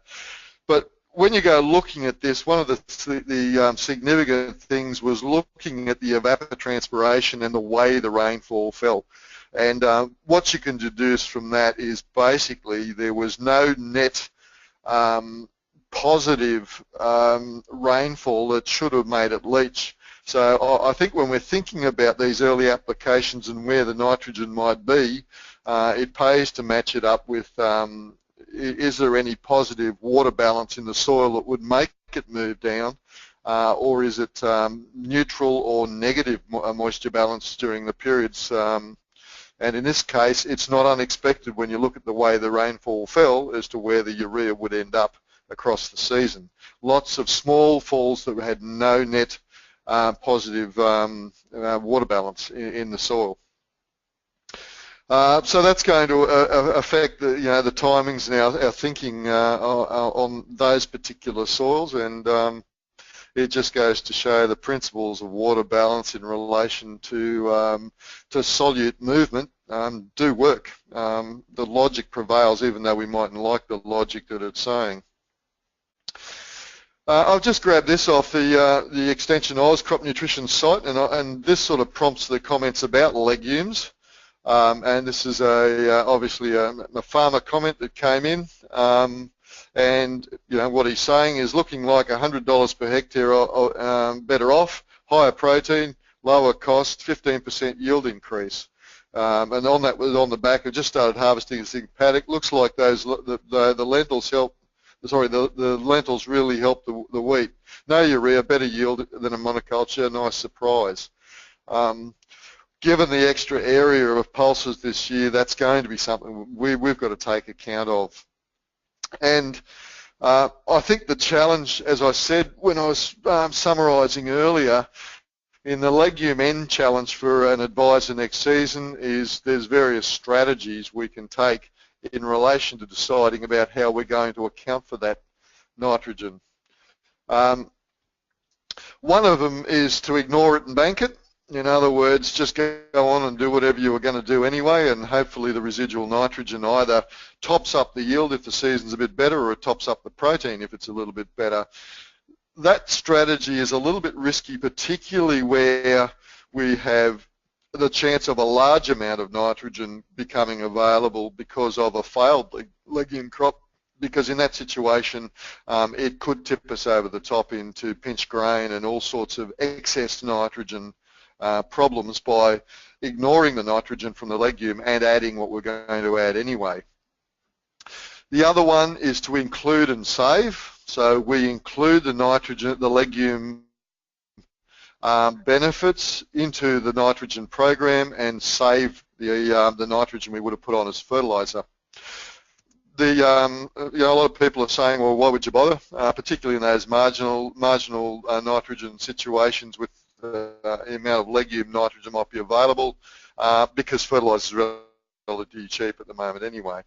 But when you go looking at this, one of the significant things was looking at the evapotranspiration and the way the rainfall fell. And what you can deduce from that is basically there was no net positive rainfall that should have made it leach. So I think when we're thinking about these early applications and where the nitrogen might be, it pays to match it up with is there any positive water balance in the soil that would make it move down, or is it neutral or negative moisture balance during the periods. And in this case, it's not unexpected when you look at the way the rainfall fell as to where the urea would end up across the season. Lots of small falls that had no net positive water balance in the soil. So that's going to affect the, the timings and our thinking on those particular soils, and it just goes to show the principles of water balance in relation to solute movement do work. The logic prevails, even though we mightn't like the logic that it's saying. I've just grabbed this off the Extension Oz crop nutrition site, and this sort of prompts the comments about legumes. And this is obviously a farmer comment that came in, and what he's saying is looking like $100 per hectare better off, higher protein, lower cost, 15% yield increase. And on that, on the back, I just started harvesting this thing paddock. Looks like the lentils help. Sorry, the lentils really help the wheat. No urea, better yield than a monoculture, nice surprise. Given the extra area of pulses this year, that's going to be something we've got to take account of. And I think the challenge, as I said when I was summarising earlier, in the legume end challenge for an advisor next season is there's various strategies we can take in relation to deciding about how we're going to account for that nitrogen. One of them is to ignore it and bank it. In other words, just go on and do whatever you were going to do anyway, and hopefully the residual nitrogen either tops up the yield if the season's a bit better, or it tops up the protein if it's a little bit better. That strategy is a little bit risky, particularly where we have the chance of a large amount of nitrogen becoming available because of a failed legume crop, because in that situation it could tip us over the top into pinch grain and all sorts of excess nitrogen problems by ignoring the nitrogen from the legume and adding what we're going to add anyway. The other one is to include and save. So we include the nitrogen, the legume benefits into the nitrogen program and save the nitrogen we would have put on as fertiliser. A lot of people are saying, well, why would you bother? Particularly in those marginal nitrogen situations with the amount of legume nitrogen might be available, because fertiliser is relatively cheap at the moment anyway.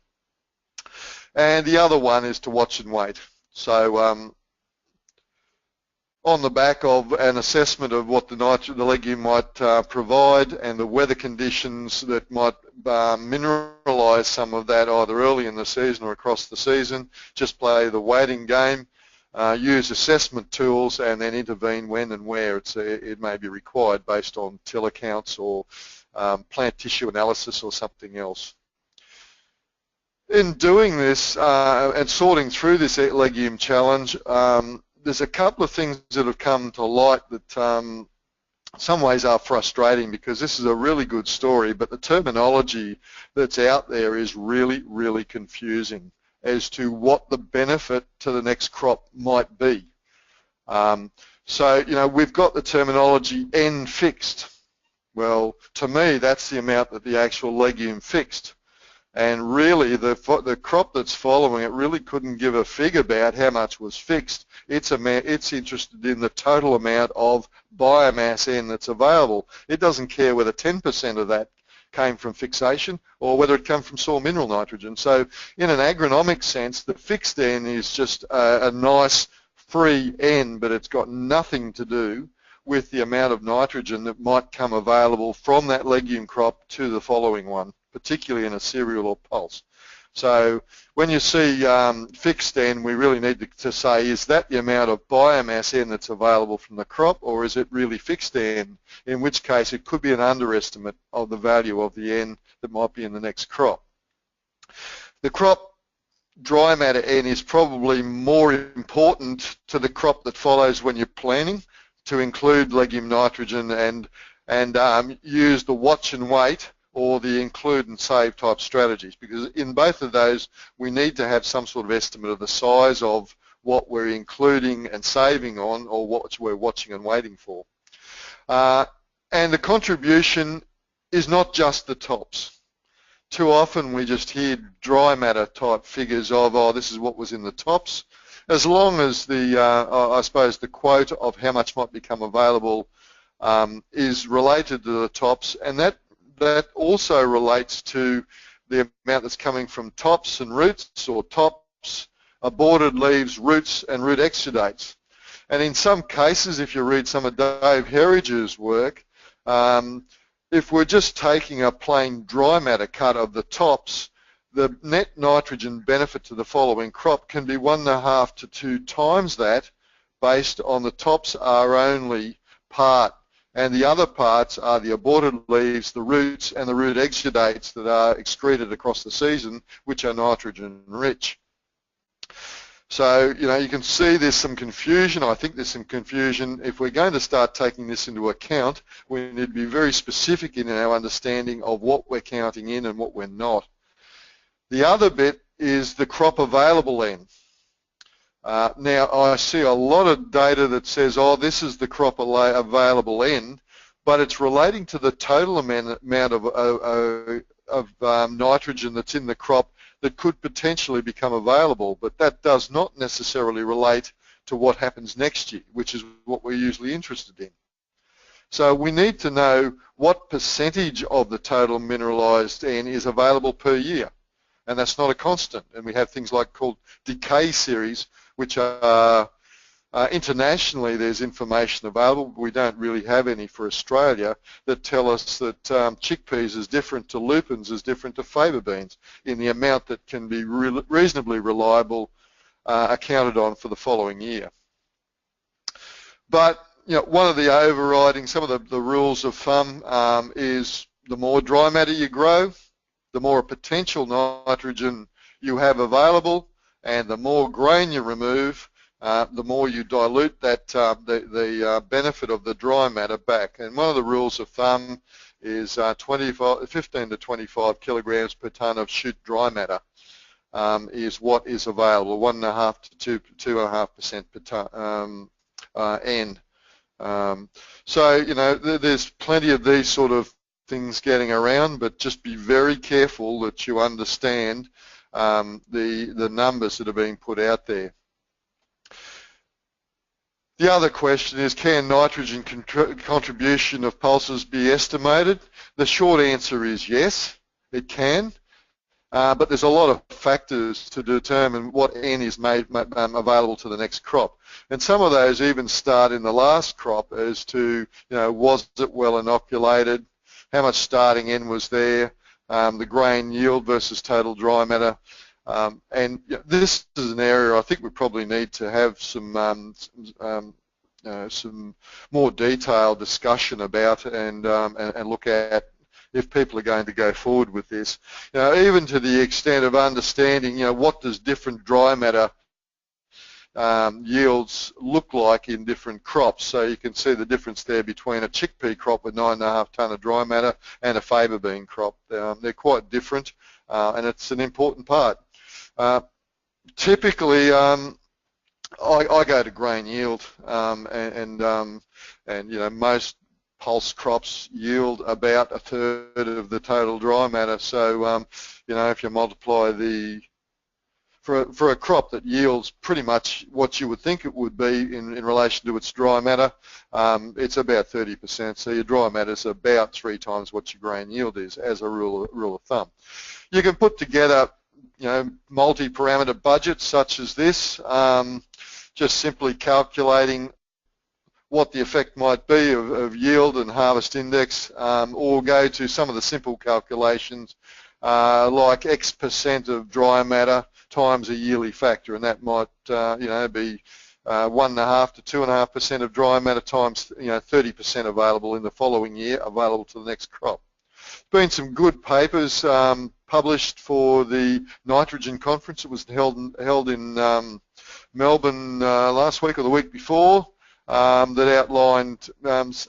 And the other one is to watch and wait. So on the back of an assessment of what the legume might provide and the weather conditions that might mineralise some of that either early in the season or across the season, just play the waiting game, use assessment tools, and then intervene when and where it may be required based on till accounts or plant tissue analysis or something else. In doing this and sorting through this legume challenge, there's a couple of things that have come to light that in some ways are frustrating, because this is a really good story, but the terminology that's out there is really, really confusing as to what the benefit to the next crop might be. So, we've got the terminology N fixed. Well, to me, that's the amount that the actual legume fixed. And really, the crop that's following it really couldn't give a fig about how much was fixed. It's interested in the total amount of biomass N that's available. It doesn't care whether 10% of that came from fixation or whether it came from soil mineral nitrogen. So in an agronomic sense, the fixed N is just a nice free N, but it's got nothing to do with the amount of nitrogen that might come available from that legume crop to the following one, particularly in a cereal or pulse. So when you see fixed N, we really need to say, is that the amount of biomass N that's available from the crop, or is it really fixed N, in which case it could be an underestimate of the value of the N that might be in the next crop. The crop dry matter N is probably more important to the crop that follows when you're planting, to include legume nitrogen and use the watch and wait or the include and save type strategies, because in both of those we need to have some sort of estimate of the size of what we're including and saving on, or what we're watching and waiting for. And the contribution is not just the tops. Too often we just hear dry matter type figures of, oh, this is what was in the tops. As long as I suppose the quote of how much might become available is related to the tops, and that also relates to the amount that's coming from tops and roots, or tops, aborted leaves, roots and root exudates. And in some cases, if you read some of Dave Herridge's work, if we're just taking a plain dry matter cut of the tops, the net nitrogen benefit to the following crop can be 1.5 to 2 times that, based on the tops are only part, and the other parts are the aborted leaves, the roots, and the root exudates that are excreted across the season, which are nitrogen rich. So, you know, you can see there's some confusion. I think there's some confusion. If we're going to start taking this into account, we need to be very specific in our understanding of what we're counting in and what we're not. The other bit is the crop available N. Now, I see a lot of data that says, oh, this is the crop available N, but it's relating to the total amount of nitrogen that's in the crop that could potentially become available, but that does not necessarily relate to what happens next year, which is what we're usually interested in. So we need to know what percentage of the total mineralized N is available per year, and that's not a constant. And we have things like called decay series, which are internationally there's information available, but we don't really have any for Australia that tell us that chickpeas is different to lupins, is different to faba beans in the amount that can be reasonably reliable accounted on for the following year. But you know, one of the overriding, some of the rules of thumb is the more dry matter you grow, the more potential nitrogen you have available, and the more grain you remove, the more you dilute that the benefit of the dry matter back. And one of the rules of thumb is 15 to 25 kilograms per tonne of shoot dry matter is what is available, 1.5 to 2.5% per tonne N. So you know, there's plenty of these sort of things getting around, but just be very careful that you understand the numbers that are being put out there. The other question is, can nitrogen contribution of pulses be estimated? The short answer is yes, it can, but there's a lot of factors to determine what N is made available to the next crop. And some of those even start in the last crop as to, you know, was it well inoculated, how much starting N was there, the grain yield versus total dry matter. And this is an area I think we probably need to have some more detailed discussion about and look at if people are going to go forward with this. You know, even to the extent of understanding, you know, what does different dry matter yields look like in different crops. So you can see the difference there between a chickpea crop with 9.5 tonne of dry matter and a faba bean crop. They're quite different, and it's an important part. Typically, I go to grain yield, and you know, most pulse crops yield about 1/3 of the total dry matter. So you know, if you multiply for a crop that yields pretty much what you would think it would be in relation to its dry matter, it's about 30%. So your dry matter is about 3 times what your grain yield is, as a rule of thumb. You can put together, you know, multi-parameter budgets such as this, just simply calculating what the effect might be of yield and harvest index, or go to some of the simple calculations like X% of dry matter times a yearly factor, and that might you know, be 1.5 to 2.5% of dry matter times, you know, 30% available in the following year, available to the next crop. Been some good papers published for the nitrogen conference. It was held in Melbourne last week or the week before, that outlined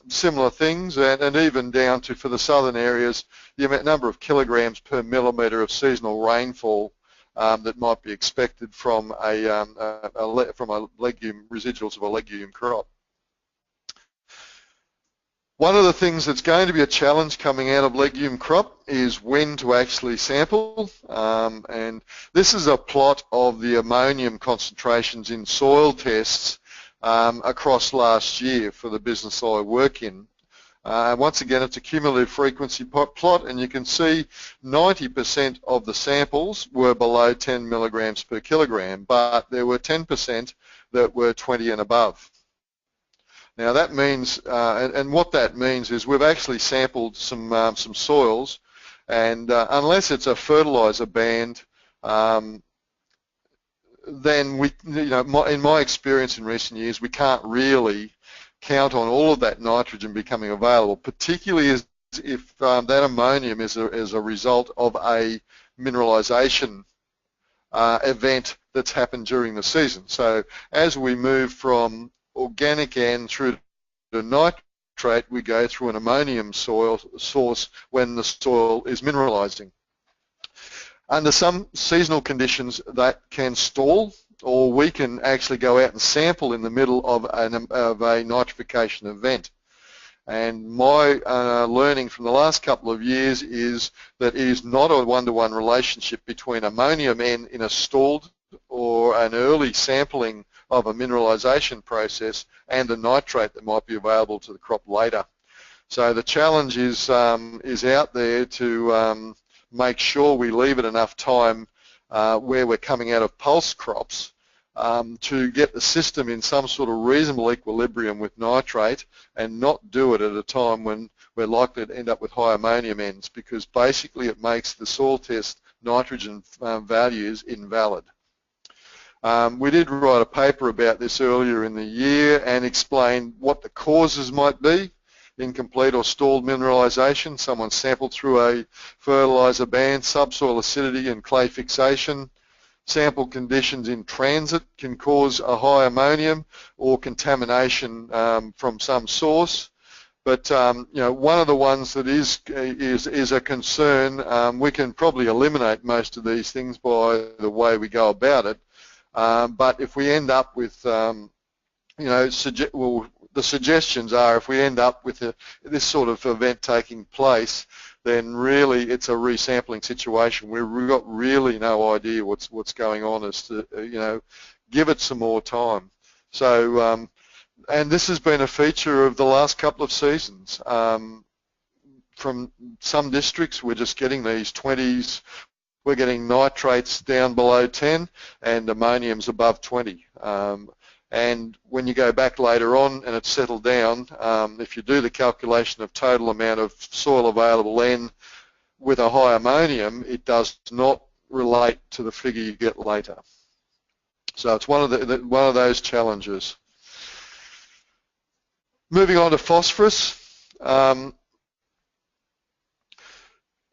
similar things, and even down to, for the southern areas, the number of kilograms per millimetre of seasonal rainfall that might be expected from legume residuals of a legume crop. One of the things that's going to be a challenge coming out of legume crop is when to actually sample, and this is a plot of the ammonium concentrations in soil tests across last year for the business I work in. Once again, it's a cumulative frequency plot, and you can see 90% of the samples were below 10 milligrams per kilogram, but there were 10% that were 20 and above. Now that means, and what that means is we've actually sampled some soils, and unless it's a fertiliser band, then we, in my experience in recent years, we can't really count on all of that nitrogen becoming available, particularly if that ammonium is a result of a mineralisation event that's happened during the season. So as we move from organic N through to nitrate, we go through an ammonium source when the soil is mineralising. Under some seasonal conditions that can stall, or we can actually go out and sample in the middle of a nitrification event. And my learning from the last couple of years is that it is not a one-to-one relationship between ammonium N in a stalled or an early sampling of a mineralisation process and the nitrate that might be available to the crop later. So the challenge is out there to make sure we leave it enough time where we're coming out of pulse crops to get the system in some sort of reasonable equilibrium with nitrate, and not do it at a time when we're likely to end up with high ammonium Ns, because basically it makes the soil test nitrogen values invalid. We did write a paper about this earlier in the year and explain what the causes might be: incomplete or stalled mineralisation. Someone sampled through a fertiliser band, subsoil acidity and clay fixation. Sample conditions in transit can cause a high ammonium, or contamination from some source. But one of the ones that is a concern, we can probably eliminate most of these things by the way we go about it. But if we end up with, the suggestions are, if we end up with this sort of event taking place, then really it's a resampling situation where we've got really no idea what's going on, as to, give it some more time. So, and this has been a feature of the last couple of seasons. From some districts, we're just getting these 20s. We're getting nitrates down below 10 and ammonium's above 20. And when you go back later on and it's settled down, if you do the calculation of total amount of soil available N with a high ammonium, it does not relate to the figure you get later. So it's one of those challenges. Moving on to phosphorus.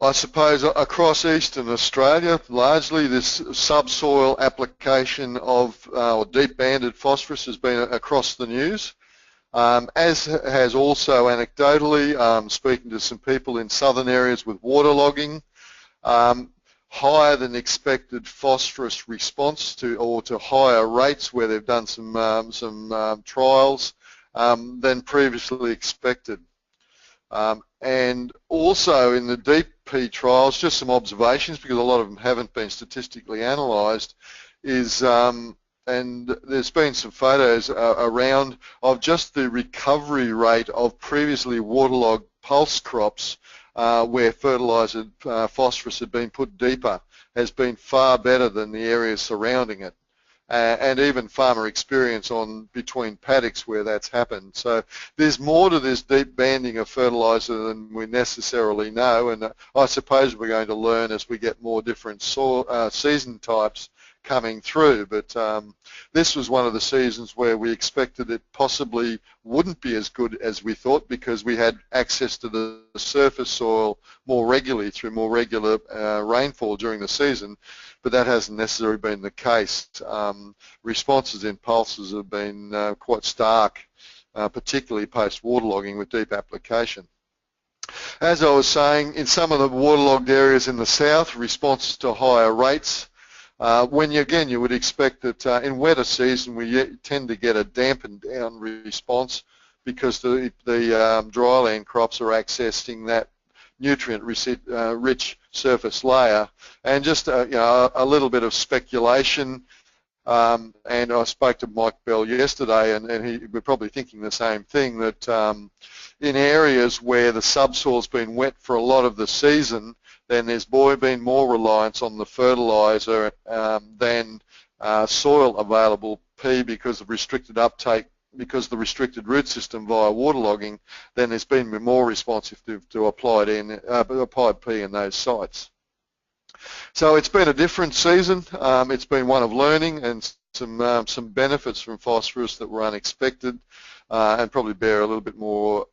I suppose across Eastern Australia, largely this subsoil application of or deep banded phosphorus has been across the news, as has also anecdotally, speaking to some people in southern areas with waterlogging, higher than expected phosphorus response to higher rates where they've done some trials than previously expected. And also in the deep P trials, just some observations, because a lot of them haven't been statistically analysed, is, and there's been some photos around of just the recovery rate of previously waterlogged pulse crops where fertiliser phosphorus had been put deeper, has been far better than the areas surrounding it. And even farmer experience on between paddocks where that's happened. So there's more to this deep banding of fertiliser than we necessarily know, and I suppose we're going to learn as we get more different season types coming through. But this was one of the seasons where we expected it possibly wouldn't be as good as we thought, because we had access to the surface soil more regularly through more regular rainfall during the season. But that hasn't necessarily been the case. Responses in pulses have been quite stark, particularly post-waterlogging with deep application. As I was saying, in some of the waterlogged areas in the south, responses to higher rates. When you would expect that in wetter season we tend to get a dampened down response, because the dryland crops are accessing that nutrient-rich surface layer. And just a little bit of speculation, and I spoke to Mike Bell yesterday, and we're probably thinking the same thing, that in areas where the subsoil's been wet for a lot of the season, then there's been more reliance on the fertiliser than soil available P, because of restricted uptake because the restricted root system via waterlogging, then it's been more responsive to applied P in those sites. So it's been a different season. It's been one of learning and some benefits from phosphorus that were unexpected and probably bear a little bit more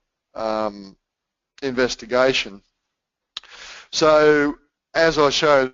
investigation. So as I showed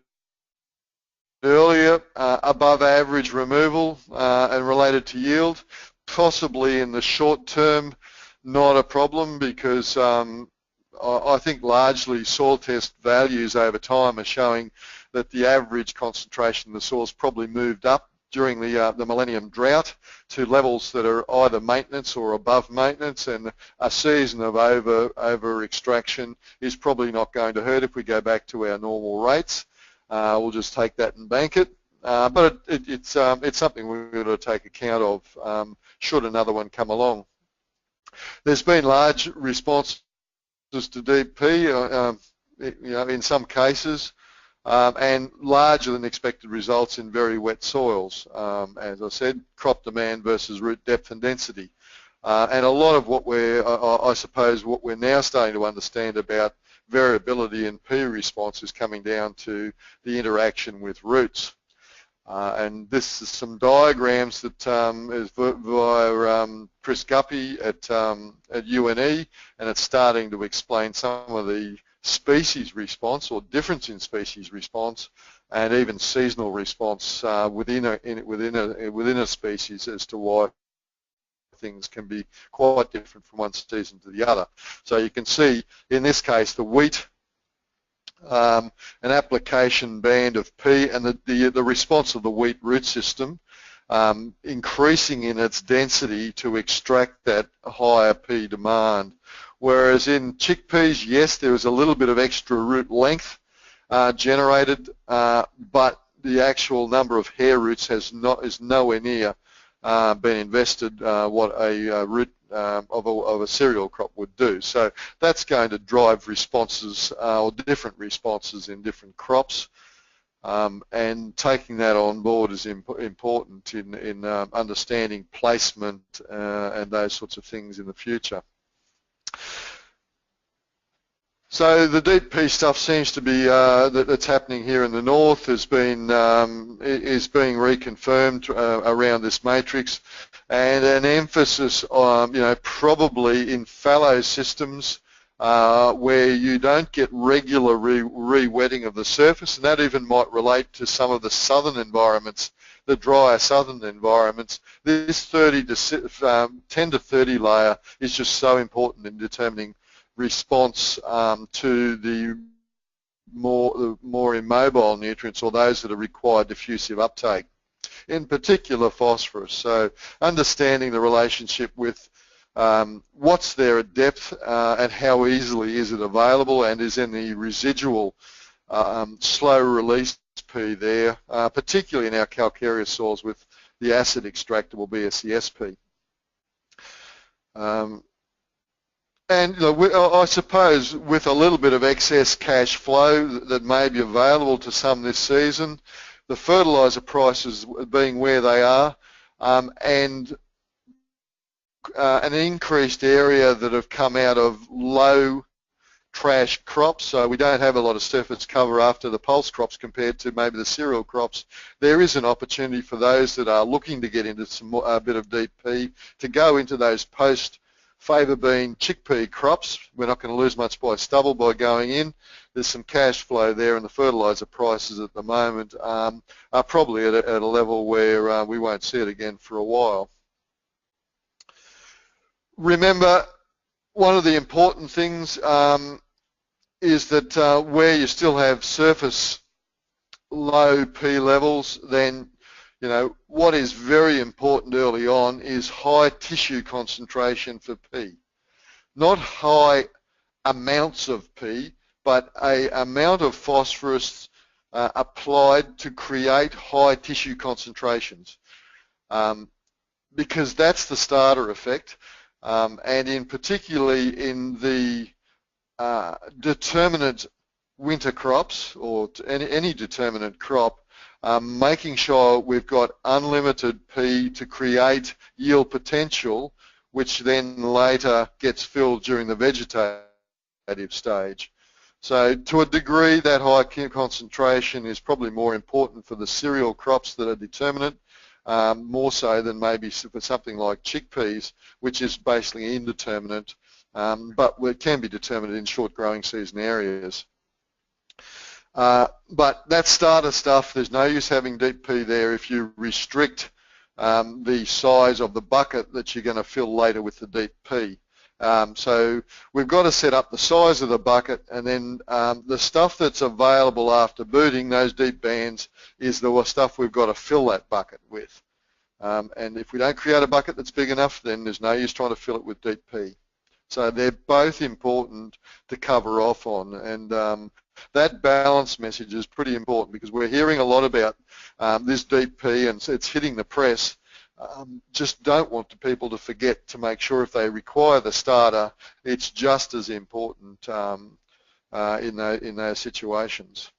earlier, above average removal and related to yield, possibly in the short term not a problem, because I think largely soil test values over time are showing that the average concentration of the soil's probably moved up during the millennium drought to levels that are either maintenance or above maintenance, and a season of over extraction is probably not going to hurt if we go back to our normal rates. We'll just take that and bank it. But it's something we've got to take account of should another one come along. There's been large responses to DP, in some cases, and larger than expected results in very wet soils. As I said, crop demand versus root depth and density. And a lot of what I suppose what we're now starting to understand about variability in P response is coming down to the interaction with roots. And this is some diagrams that is via Chris Guppy at UNE, and it's starting to explain some of the species response or difference in species response and even seasonal response within a species as to why things can be quite different from one season to the other. So you can see in this case the wheat, an application band of P, and the response of the wheat root system increasing in its density to extract that higher P demand. Whereas in chickpeas, yes, there was a little bit of extra root length generated, but the actual number of hair roots is nowhere near been invested what a root of a cereal crop would do. So that's going to drive responses or different responses in different crops, and taking that on board is important in understanding placement and those sorts of things in the future. So the deep P stuff seems to be that's happening here in the north is being reconfirmed around this matrix, and an emphasis on probably in fallow systems where you don't get regular re-wetting of the surface, and that even might relate to some of the southern environments, the drier southern environments. This 10 to 30 layer is just so important in determining response to the more immobile nutrients, or those that are required diffusive uptake, in particular phosphorus. So understanding the relationship with what's there at depth and how easily is it available, and is any residual slow release P there, particularly in our calcareous soils with the acid extractable BSESP. And I suppose with a little bit of excess cash flow that may be available to some this season, the fertiliser prices being where they are, and an increased area that have come out of low trash crops, so we don't have a lot of surface cover after the pulse crops compared to maybe the cereal crops, there is an opportunity for those that are looking to get into a bit of deep P to go into those post favour bean chickpea crops. We're not going to lose much by stubble by going in. There's some cash flow there, and the fertiliser prices at the moment are probably at a level where we won't see it again for a while. Remember, one of the important things is that where you still have surface low P levels, then what is very important early on is high tissue concentration for P. Not high amounts of P, but an amount of phosphorus applied to create high tissue concentrations, because that's the starter effect, and particularly in the determinant winter crops or any determinate crop, making sure we've got unlimited P to create yield potential, which then later gets filled during the vegetative stage. So to a degree, that high concentration is probably more important for the cereal crops that are determinate, more so than maybe for something like chickpeas, which is basically indeterminate, but it can be determined in short growing season areas. But that starter stuff, there's no use having deep P there if you restrict the size of the bucket that you're going to fill later with the deep P. So we've got to set up the size of the bucket, and then the stuff that's available after booting, those deep bands, is the stuff we've got to fill that bucket with. And if we don't create a bucket that's big enough, then there's no use trying to fill it with deep P. So they're both important to cover off on, and that balance message is pretty important because we're hearing a lot about this deep P and it's hitting the press. Just don't want people to forget to make sure if they require the starter, it's just as important in those situations.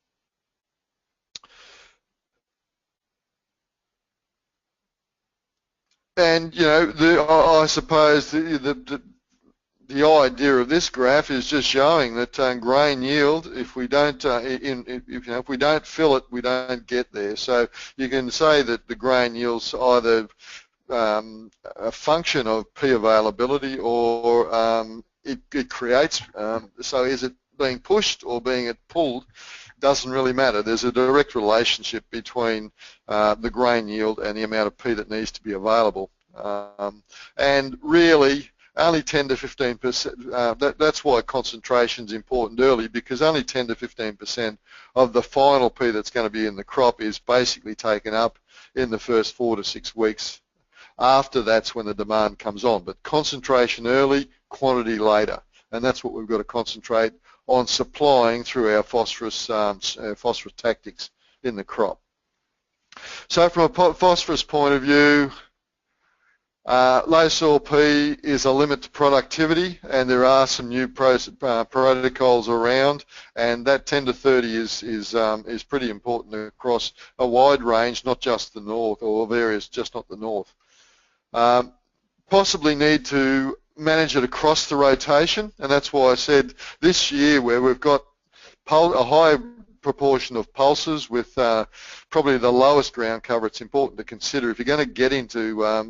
And, you know, I suppose the idea of this graph is just showing that grain yield, if we don't if we don't fill it, we don't get there. So you can say that the grain yield's either a function of P availability or it creates. So is it being pushed or being pulled? Doesn't really matter. There's a direct relationship between the grain yield and the amount of P that needs to be available. And really, only 10 to 15%, that's why concentration is important early, because only 10 to 15% of the final P that's going to be in the crop is basically taken up in the first 4 to 6 weeks. After that's when the demand comes on. But concentration early, quantity later. And that's what we've got to concentrate on supplying through our phosphorus tactics in the crop. So from a phosphorus point of view, low soil P is a limit to productivity, and there are some new protocols around, and that 10 to 30 is pretty important across a wide range, not just the north, or areas just not the north. Possibly need to manage it across the rotation, and that's why I said this year where we've got a high proportion of pulses with probably the lowest ground cover, it's important to consider if you're going to get into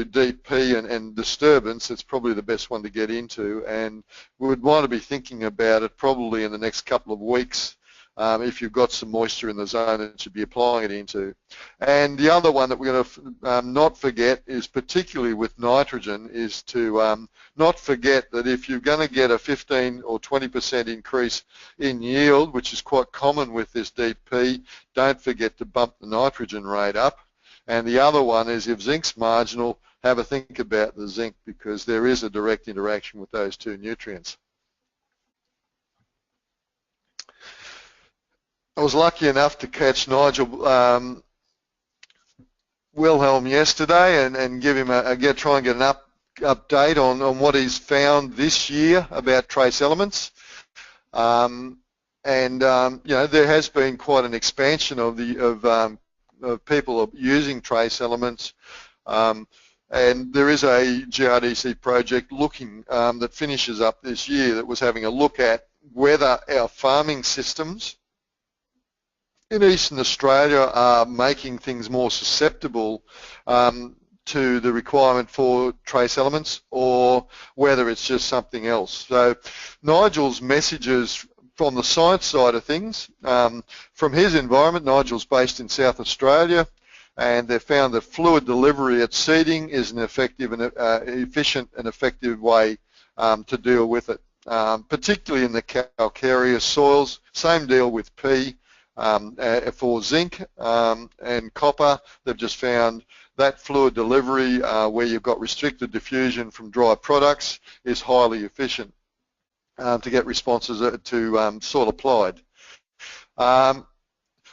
deep P and disturbance, it's probably the best one to get into, and we would want to be thinking about it probably in the next couple of weeks if you've got some moisture in the zone that you should be applying it into. And the other one that we're going to not forget is, particularly with nitrogen, is to not forget that if you're going to get a 15 or 20% increase in yield, which is quite common with this deep P, don't forget to bump the nitrogen rate up. And the other one is, if zinc's marginal, have a think about the zinc, because there is a direct interaction with those two nutrients. I was lucky enough to catch Nigel Wilhelm yesterday and give him try and get an update on what he's found this year about trace elements. You know, there has been quite an expansion of people using trace elements, and there is a GRDC project looking that finishes up this year that was having a look at whether our farming systems in Eastern Australia are making things more susceptible to the requirement for trace elements, or whether it's just something else. So Nigel's messages from the science side of things, from his environment, Nigel's based in South Australia, and they've found that fluid delivery at seeding is an effective and efficient and effective way to deal with it, particularly in the calcareous soils. Same deal with P. For zinc and copper, they've just found that fluid delivery where you've got restricted diffusion from dry products is highly efficient to get responses to soil applied.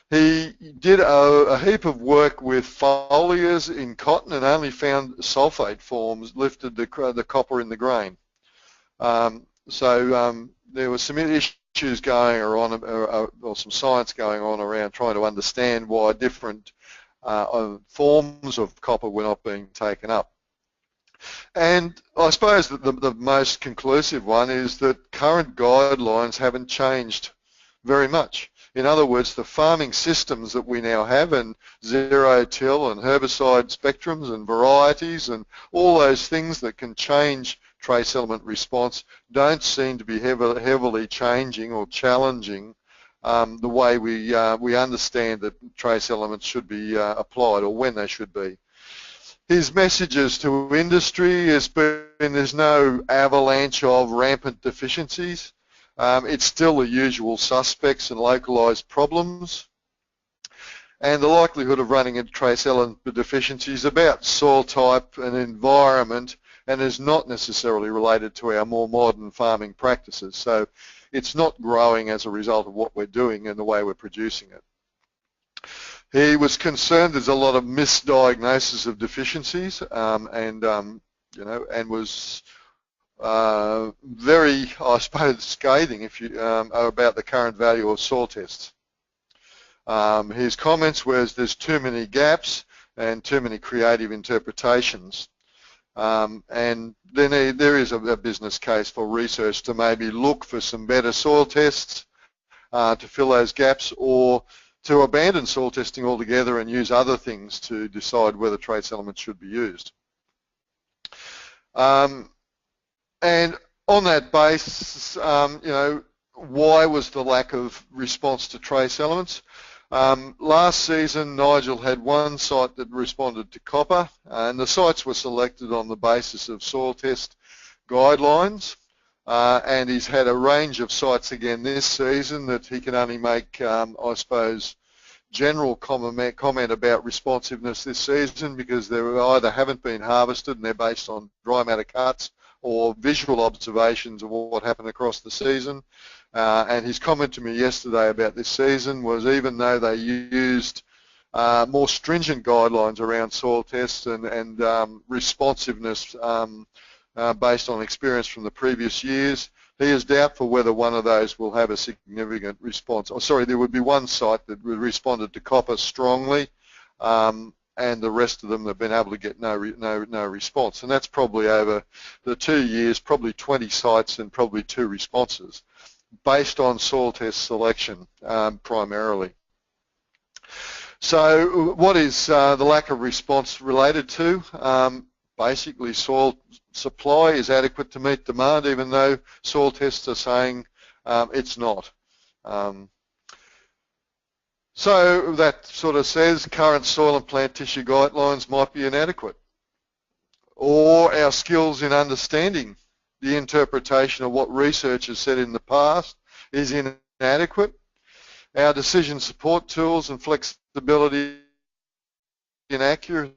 He did a heap of work with foliars in cotton and only found sulfate forms lifted the copper in the grain. there were some issues going on, or some science going on around trying to understand why different forms of copper were not being taken up. And I suppose that the most conclusive one is that current guidelines haven't changed very much. In other words, the farming systems that we now have, and zero-till and herbicide spectrums and varieties and all those things that can change trace element response, don't seem to be heavily changing or challenging the way we understand that trace elements should be applied, or when they should be. His messages to industry has been there's no avalanche of rampant deficiencies. It's still the usual suspects and localised problems. And the likelihood of running into trace element deficiencies is about soil type and environment, and is not necessarily related to our more modern farming practices. So it's not growing as a result of what we're doing and the way we're producing it. He was concerned there's a lot of misdiagnosis of deficiencies, and was very, I suppose, scathing about the current value of soil tests. His comments was there's too many gaps and too many creative interpretations. And then there is a business case for research to maybe look for some better soil tests to fill those gaps, or to abandon soil testing altogether and use other things to decide whether trace elements should be used. And on that basis, why was the lack of response to trace elements? Last season, Nigel had one site that responded to copper, and the sites were selected on the basis of soil test guidelines. And he's had a range of sites again this season that he can only make, I suppose, general comment about responsiveness this season, because they either haven't been harvested and they're based on dry matter cuts, or visual observations of what happened across the season. And his comment to me yesterday about this season was, even though they used more stringent guidelines around soil tests and responsiveness based on experience from the previous years, he is doubtful whether one of those will have a significant response. Oh, sorry, there would be one site that responded to copper strongly, and the rest of them have been able to get no response. And that's probably over the 2 years, probably 20 sites and probably 2 responses, based on soil test selection primarily. So what is the lack of response related to? Basically, soil supply is adequate to meet demand, even though soil tests are saying it's not. So that sort of says current soil and plant tissue guidelines might be inadequate, or our skills in understanding the interpretation of what research has said in the past is inadequate. Our decision support tools and flexibility and accuracy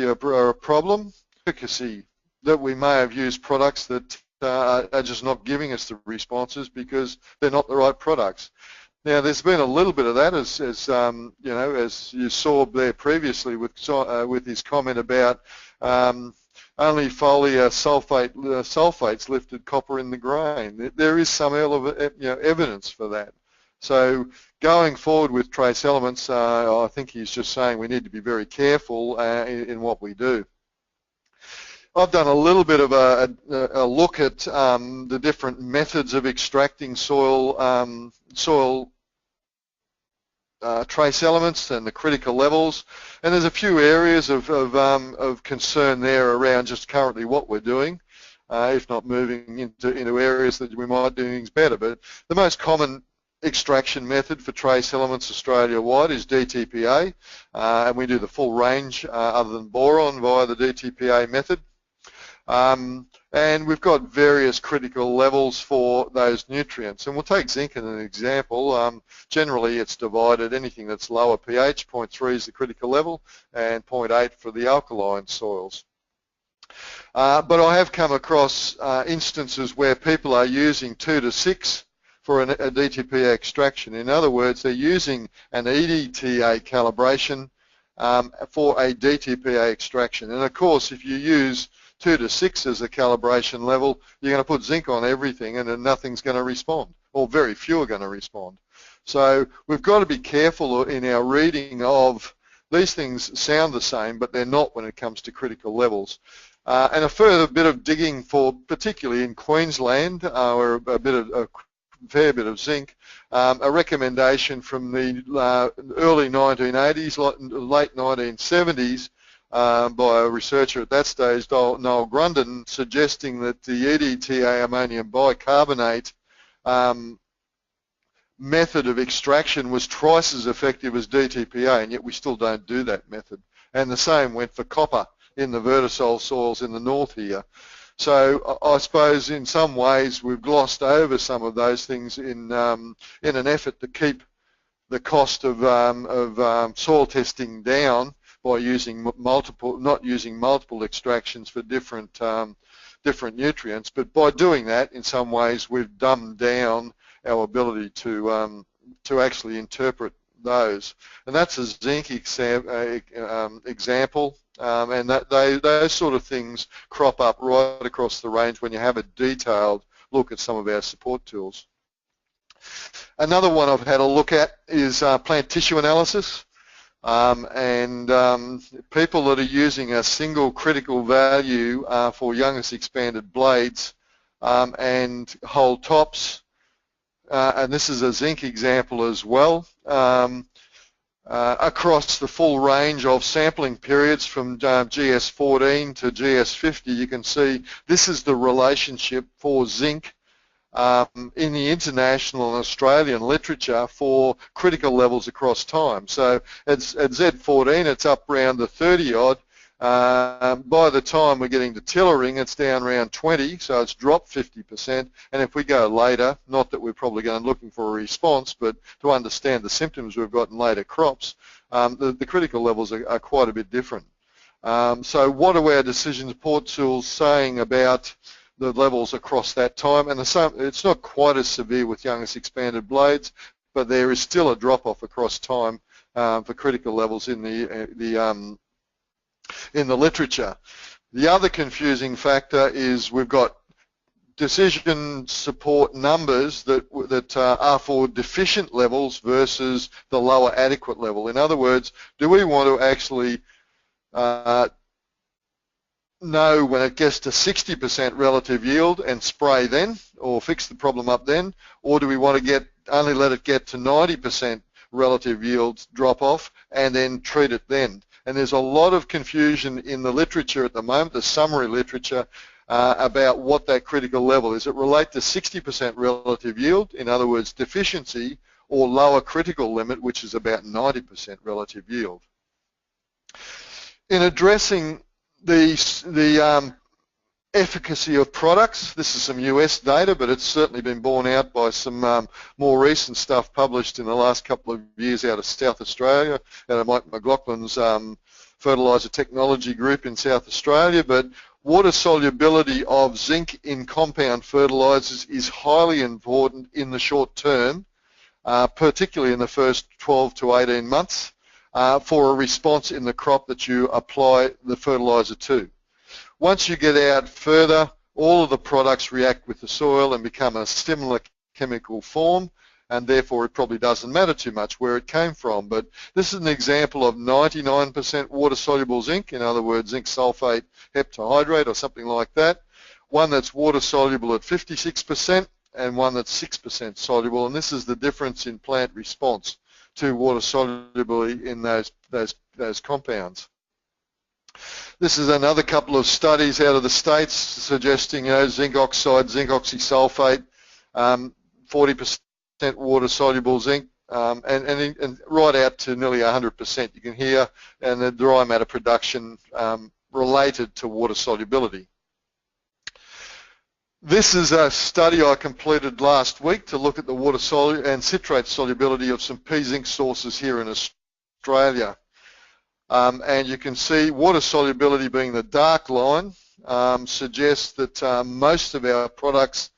are a problem. Efficacy, that we may have used products that are just not giving us the responses because they're not the right products. Now, there's been a little bit of that, as you saw there previously with his comment about only foliar sulfates lifted copper in the grain. There is some evidence for that. So going forward with trace elements, I think he's just saying we need to be very careful in what we do. I've done a little bit of a look at the different methods of extracting soil trace elements and the critical levels, and there's a few areas of concern there around just currently what we're doing, if not moving into areas that we might do things better. But the most common extraction method for trace elements Australia-wide is DTPA, and we do the full range other than boron via the DTPA method. And we've got various critical levels for those nutrients, and we'll take zinc as an example. Generally it's divided, anything that's lower pH, 0.3 is the critical level, and 0.8 for the alkaline soils. But I have come across instances where people are using 2 to 6 for a DTPA extraction. In other words, they're using an EDTA calibration for a DTPA extraction. And of course, if you use 2 to 6 as a calibration level, you're going to put zinc on everything and then nothing's going to respond, or very few are going to respond. So we've got to be careful in our reading of these things. Sound the same, but they're not when it comes to critical levels. And a further bit of digging for, particularly in Queensland, or a fair bit of zinc, a recommendation from the early 1980s, late 1970s, by a researcher at that stage, Noel Grunden, suggesting that the EDTA ammonium bicarbonate method of extraction was twice as effective as DTPA, and yet we still don't do that method. And the same went for copper in the vertisol soils in the north here. So I suppose in some ways we've glossed over some of those things in an effort to keep the cost of soil testing down by using not using multiple extractions for different nutrients. But by doing that, in some ways we've dumbed down our ability to actually interpret those. And that's a zinc example. And those sort of things crop up right across the range when you have a detailed look at some of our support tools. Another one I've had a look at is plant tissue analysis. People that are using a single critical value for youngest expanded blades and whole tops, and this is a zinc example as well, across the full range of sampling periods from GS14 to GS50, you can see this is the relationship for zinc in the international and Australian literature for critical levels across time. So at Z14 it's up around the 30 odd. By the time we're getting to tillering, it's down around 20, so it's dropped 50%. And if we go later, not that we're probably going looking for a response, but to understand the symptoms we've got in later crops, the critical levels are quite a bit different. So what are our decision support tools saying about the levels across that time? And it's not quite as severe with youngest expanded blades, but there is still a drop-off across time for critical levels in the literature. The other confusing factor is we've got decision support numbers that are for deficient levels versus the lower adequate level. In other words, do we want to actually know when it gets to 60% relative yield and spray then, or fix the problem up then, or do we want to only let it get to 90% relative yield drop off and then treat it then? And there's a lot of confusion in the literature at the moment, the summary literature, about what that critical level is. It relate to 60% relative yield, in other words, deficiency, or lower critical limit, which is about 90% relative yield. In addressing the efficacy of products, this is some US data, but it's certainly been borne out by some more recent stuff published in the last couple of years out of South Australia, out of Mike McLaughlin's fertiliser technology group in South Australia. But water solubility of zinc in compound fertilisers is highly important in the short term, particularly in the first 12 to 18 months, for a response in the crop that you apply the fertiliser to. Once you get out further, all of the products react with the soil and become a similar chemical form, and therefore it probably doesn't matter too much where it came from. But this is an example of 99% water-soluble zinc, in other words, zinc sulfate heptahydrate or something like that, one that's water-soluble at 56% and one that's 6% soluble, and this is the difference in plant response to water solubility in those compounds. This is another couple of studies out of the States suggesting, zinc oxide, zinc oxysulfate, 40% water-soluble zinc, and right out to nearly 100%. You can hear, and the dry matter production related to water solubility. This is a study I completed last week to look at the water and citrate solubility of some P-zinc sources here in Australia. And you can see water solubility being the dark line suggests that most of our products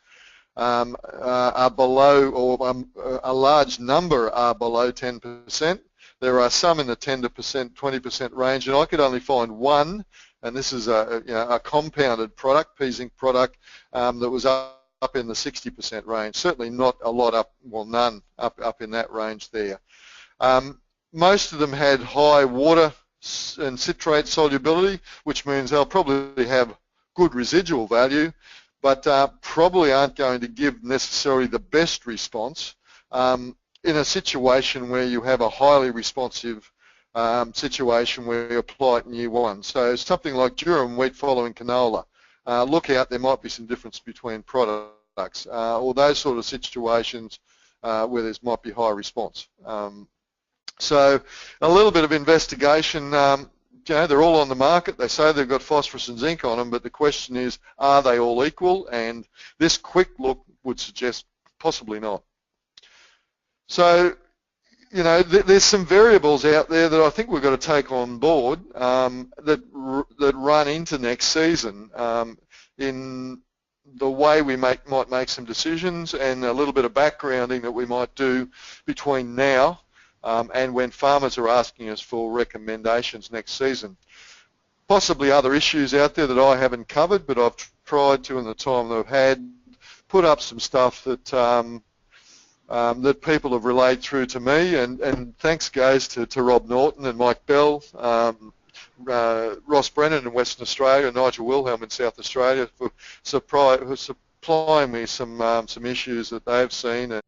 are below, or a large number are below 10%. There are some in the 10%, 20% range, and I could only find one and this is a compounded product, P-zinc product, that was up in the 60% range. Certainly not a lot up, well, none up in that range there. Most of them had high water and citrate solubility, which means they'll probably have good residual value, but probably aren't going to give necessarily the best response in a situation where you have a highly responsive situation where you apply it in year one. So something like durum wheat following canola. Look out, there might be some difference between products, or those sort of situations where there might be high response. So a little bit of investigation. They're all on the market. They say they've got phosphorus and zinc on them, but the question is, are they all equal? And this quick look would suggest possibly not. So, there's some variables out there that I think we've got to take on board that run into next season in the way we might make some decisions, and a little bit of backgrounding that we might do between now and when farmers are asking us for recommendations next season. Possibly other issues out there that I haven't covered, but I've tried to, in the time that I've had, put up some stuff that that people have relayed through to me, and thanks goes to Rob Norton and Mike Bell, Ross Brennan in Western Australia, and Nigel Wilhelm in South Australia for supplying me some issues that they've seen.